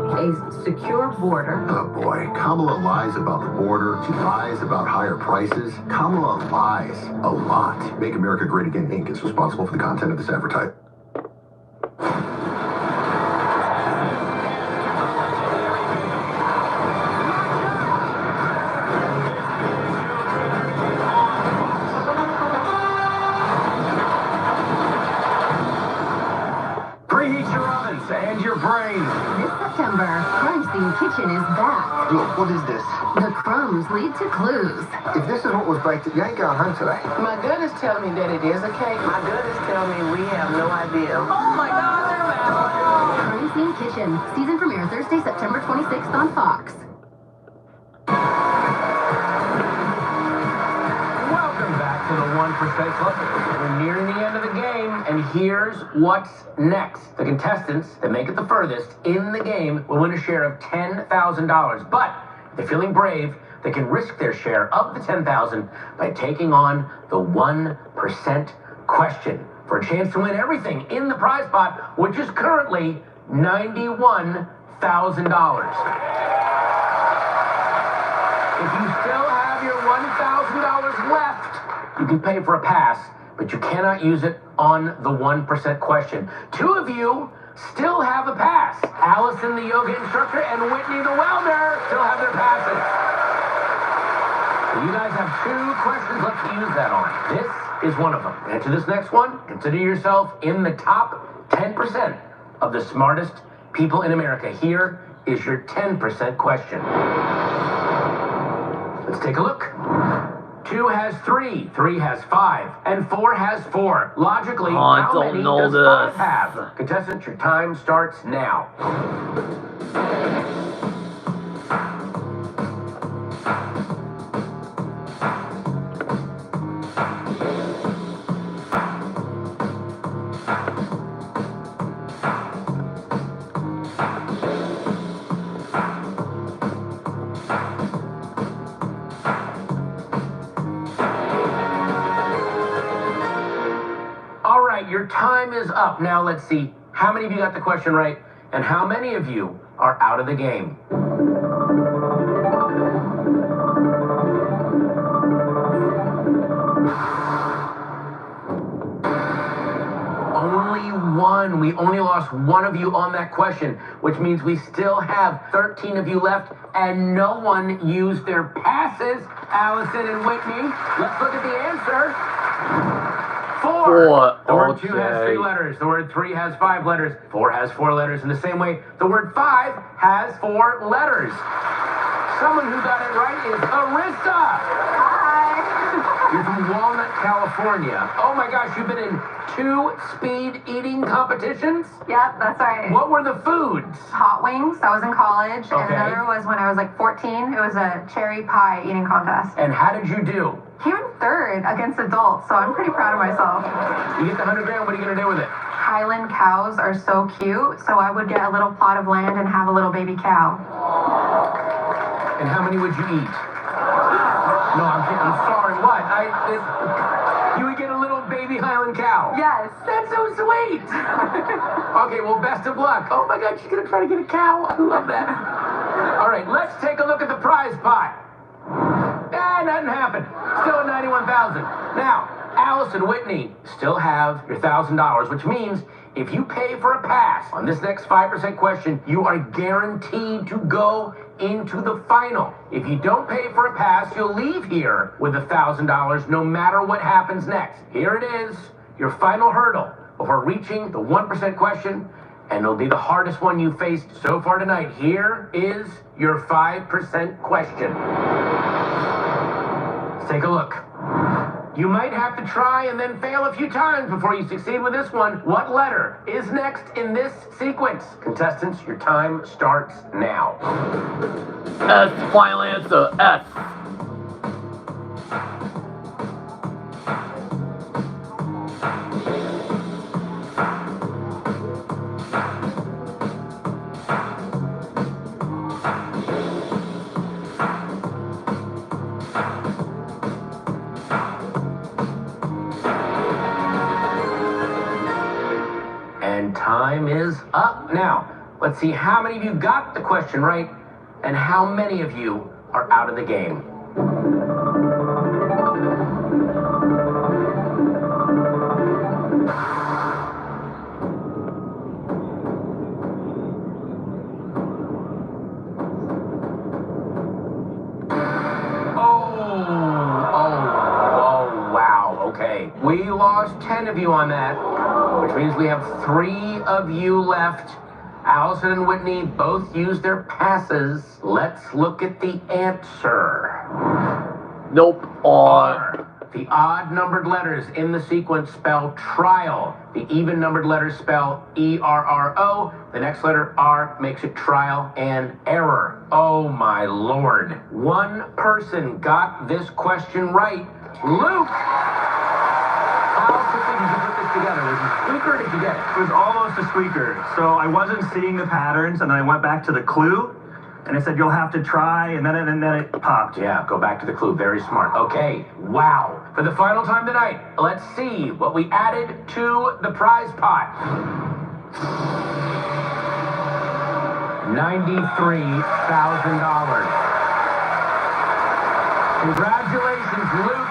a secure border. Oh boy, Kamala lies about the border. She lies about higher prices. Kamala lies a lot. Make America Great Again, Inc. is responsible for the content of this advertisement. Preheat your ovens and your brain. This September, Crime Scene Kitchen is back. Look, what is this? The crumbs lead to clues. If this is what was baked, you ain't going home today. My gut is telling me that it is a cake. My gut is telling me we have no idea. Oh my God, they're back. Crime Scene Kitchen. Season premiere Thursday, September 26th on Fox. Welcome back to the 1% Club. We're nearing the end of the game, and here's what's next. The contestants that make it the furthest in the game will win a share of $10,000. But if they're feeling brave, they can risk their share of the $10,000 by taking on the 1% question for a chance to win everything in the prize pot, which is currently $91,000. If you still have your $1,000 left, you can pay for a pass, but you cannot use it on the 1% question. 2 of you still have a pass. Allison, the yoga instructor, and Whitney, the welder, still have their passes. So you guys have 2 questions left to use that on. This is one of them. Answer this next one. Consider yourself in the top 10% of the smartest people in America. Here is your 10% question. Let's take a look. 2 has 3, 3 has 5, and 4 has 4. Logically, how many does 5 have? Contestant, your time starts now. All right, your time is up. Now let's see how many of you got the question right and how many of you are out of the game. Only we only lost one of you on that question, which means we still have 13 of you left, and no one used their passes. Allison and Whitney, let's look at the answer. 4. The word 2 has 3 letters. The word 3 has 5 letters. 4 has 4 letters. In the same way, the word 5 has 4 letters. Someone who got it right is Arissa. Hi. You're from Walnut, California. Oh my gosh, you've been in 2 speed eating competitions? Yep, that's right. What were the foods? Hot wings. That was in college. Okay. And another was when I was like 14. It was a cherry pie eating contest. And how did you do? Came in 3rd against adults, so I'm pretty proud of myself. You get the 100 grand, what are you going to do with it? Highland cows are so cute, so I would get a little plot of land and have a little baby cow. And how many would you eat? No, I'm sorry, what? You would get a little baby Highland cow? Yes. That's so sweet. Okay, well, best of luck. Oh my God, she's going to try to get a cow. I love that. All right, let's take a look at the prize pot. Nothing happened. Still at $91,000. Now, Alice and Whitney still have your $1,000, which means if you pay for a pass on this next 5% question, you are guaranteed to go into the final. If you don't pay for a pass, you'll leave here with $1,000 no matter what happens next. Here it is, your final hurdle before reaching the 1% question, and it'll be the hardest one you faced so far tonight. Here is your 5% question. Let's take a look. You might have to try and then fail a few times before you succeed with this one. What letter is next in this sequence? Contestants, your time starts now. S, final answer, S. And time is up. Now, let's see how many of you got the question right and how many of you are out of the game. Oh, wow, okay. We lost 10 of you on that, which means we have 3 of you left. Allison and Whitney both used their passes. Let's look at the answer. Nope. R. The odd numbered letters in the sequence spell trial. The even numbered letters spell E-R-R-O. The next letter R makes it trial and error. Oh my Lord. One person got this question right. Luke! How quickly did you put this together? Was it a squeaker or did you get it? It was almost a squeaker. So I wasn't seeing the patterns, and I went back to the clue, and it said you'll have to try, and then it popped. Yeah, go back to the clue. Very smart. Okay, wow. For the final time tonight, let's see what we added to the prize pot. $93,000. Congratulations, Luke,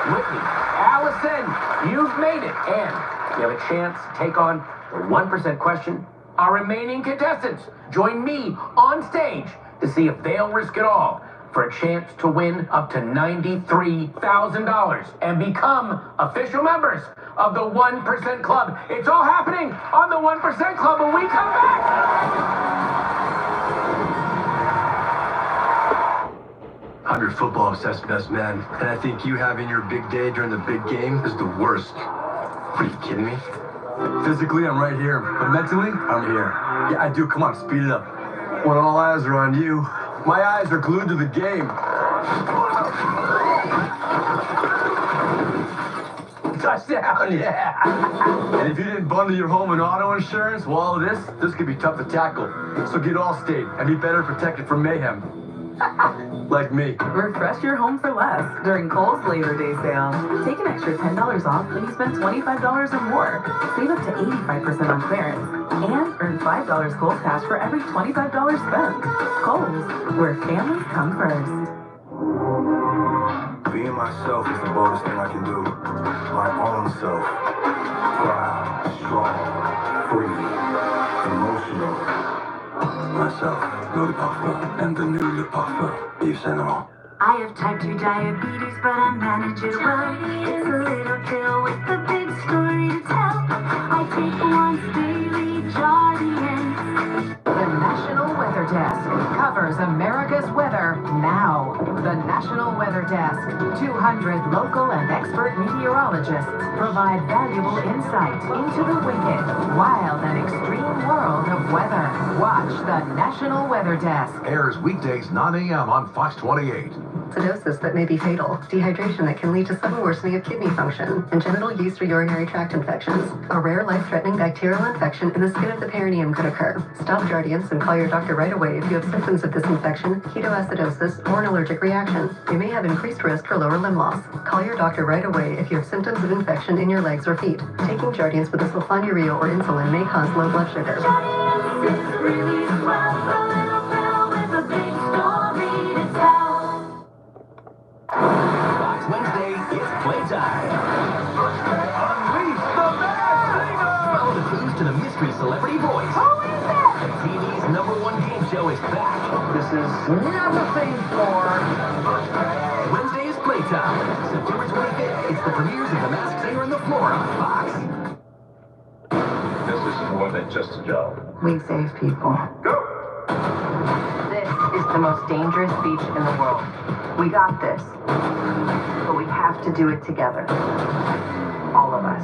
Whitney, Allison, you've made it. And you have a chance to take on the 1% question. Our remaining contestants join me on stage to see if they'll risk it all for a chance to win up to $93,000 and become official members of the 1% Club. It's all happening on the 1% Club when we come back. 100 football obsessed best men, and I think you having your big day during the big game is the worst. Are you kidding me? Physically, I'm right here, but mentally, I'm here. Yeah, I do. Come on, speed it up. When all eyes are on you, my eyes are glued to the game. Touchdown, yeah. And if you didn't bundle your home and auto insurance, well, all of this could be tough to tackle. So get Allstate and be better protected from mayhem. Like me. Refresh your home for less during Kohl's Labor Day sale. Take an extra $10 off when you spend $25 or more. Save up to 85% on clearance. And earn $5 Kohl's cash for every $25 spent. Kohl's, where families come first. Being myself is the boldest thing I can do. My own self. Wow. Strong, free, emotional. Myself, L'eau de Parfum, and the new lip parfum, Yves Saint Laurent. I have type 2 diabetes, but I manage it well. It's a little pill with a big story to tell. I take once daily, Jardiance. The National Weather Desk covers America's weather now. The National Weather Desk. 200 local and expert meteorologists provide valuable insight into the wicked, wild, and extreme world of weather. Watch the National Weather Desk. Airs weekdays 9 a.m. on Fox 28. Acidosis that may be fatal, dehydration that can lead to sudden worsening of kidney function, and genital yeast or urinary tract infections. A rare life-threatening bacterial infection in the skin of the perineum could occur. Stop Jardiance and call your doctor right away if you have symptoms of this infection, ketoacidosis, or an allergic reaction. You may have increased risk for lower limb loss. Call your doctor right away if you have symptoms of infection in your legs or feet. Taking Jardiance with a sulfonylurea or insulin may cause low blood sugar. Jardiance is really swell, a little pill with a big story to tell. Fox Wednesday, it's playtime. Unleash the Mad Singer! Follow the clues to the mystery celebrity voice. Who is it? TV's #1 game show is back. This is never seen before. Wednesday is playtime. September 25th, it's the premieres of The Masked Singer on the floor on Fox. This is more than just a job. We save people. Go! This is the most dangerous beach in the world. We got this. But we have to do it together. All of us.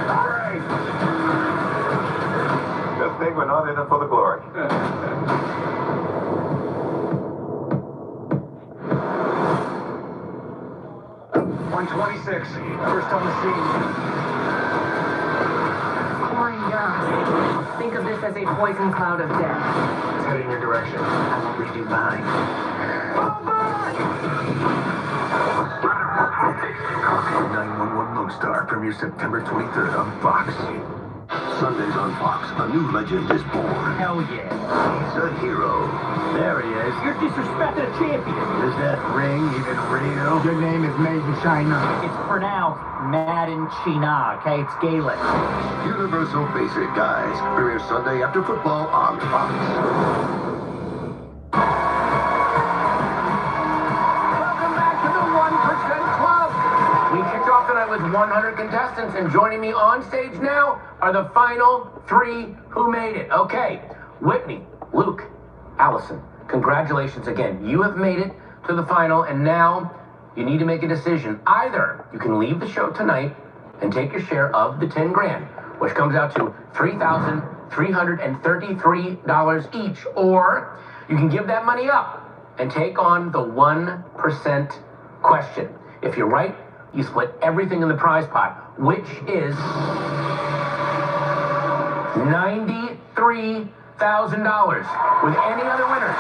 Great! Good thing we're not in it for the glory. 126, first on the scene. Pouring gas. Think of this as a poison cloud of death. It's heading your direction. I won't leave you behind. 911 Lone Star premieres September 23rd on Fox. Sundays on Fox, a new legend is born. Hell yeah. He's a hero. There he is. You're disrespecting a champion. Is that ring even real? Your name is Made in China. It's pronounced Mad in China, okay? It's Gaelic. Universal Basic Guys premieres Sunday after football on Fox. Welcome back to the 1% Club. We kicked off tonight with 100 contestants, and joining me on stage now are the final 3 who made it. Okay, Whitney, Luke, Allison, congratulations again. You have made it to the final, and now you need to make a decision. Either you can leave the show tonight and take your share of the 10 grand, which comes out to $3,333 each, or you can give that money up and take on the 1% question. If you're right, you split everything in the prize pot, which is $93,000 with any other winners.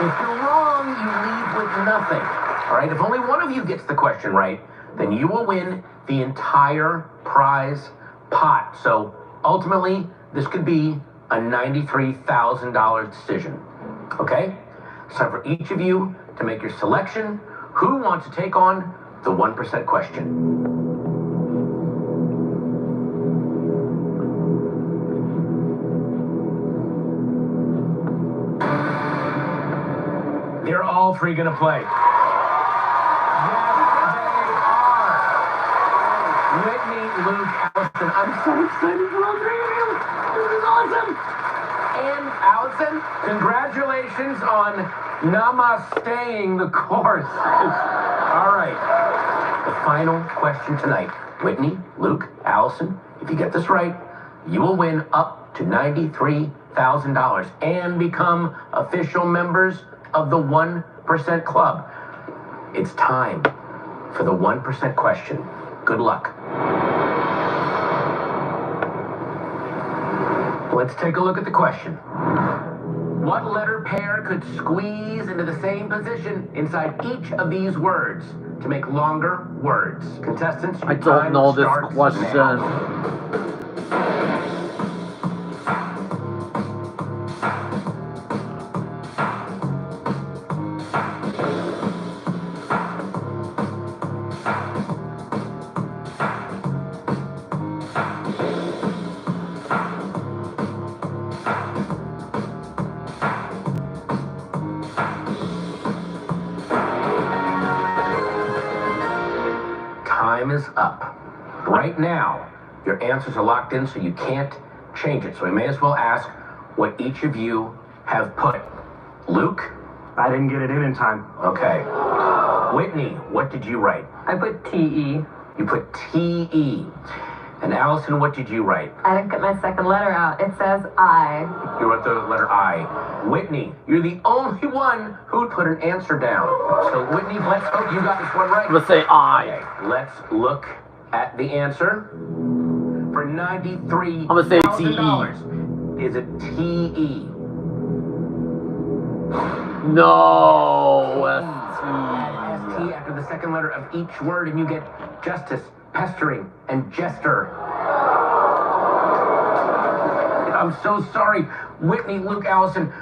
If you're wrong, you leave with nothing. All right, if only one of you gets the question right, then you will win the entire prize pot. So ultimately, this could be a $93,000 decision. Okay? It's time for each of you to make your selection. Who wants to take on the 1% question? They're all 3 gonna play. Yes, they are. Whitney, Luke, Allison, I'm so excited for all 3 of you. This is awesome. And Allison, congratulations on namasteing the course. All right. The final question tonight. Whitney, Luke, Allison, if you get this right, you will win up to $93,000 and become official members of the 1% Club. It's time for the 1% question. Good luck. Let's take a look at the question. What letter pair could squeeze into the same position inside each of these words to make longer words? Contestants, I don't know this question. Now. this up. Right now, your answers are locked in, so you can't change it. So we may as well ask what each of you have put. Luke? I didn't get it in time. Okay. Whitney, what did you write? I put T-E. You put T-E. And Allison, what did you write? I didn't get my second letter out. It says I. You wrote the letter I. Whitney, you're the only one who put an answer down. So Whitney, let's hope you got this one right. Let's say I. Okay, let's look at the answer. For $93,000. I'm gonna say T-E. Is it T-E? No, S-T after the second letter of each word, and you get justice, pestering, and jester. I'm so sorry. Whitney, Luke, Allison,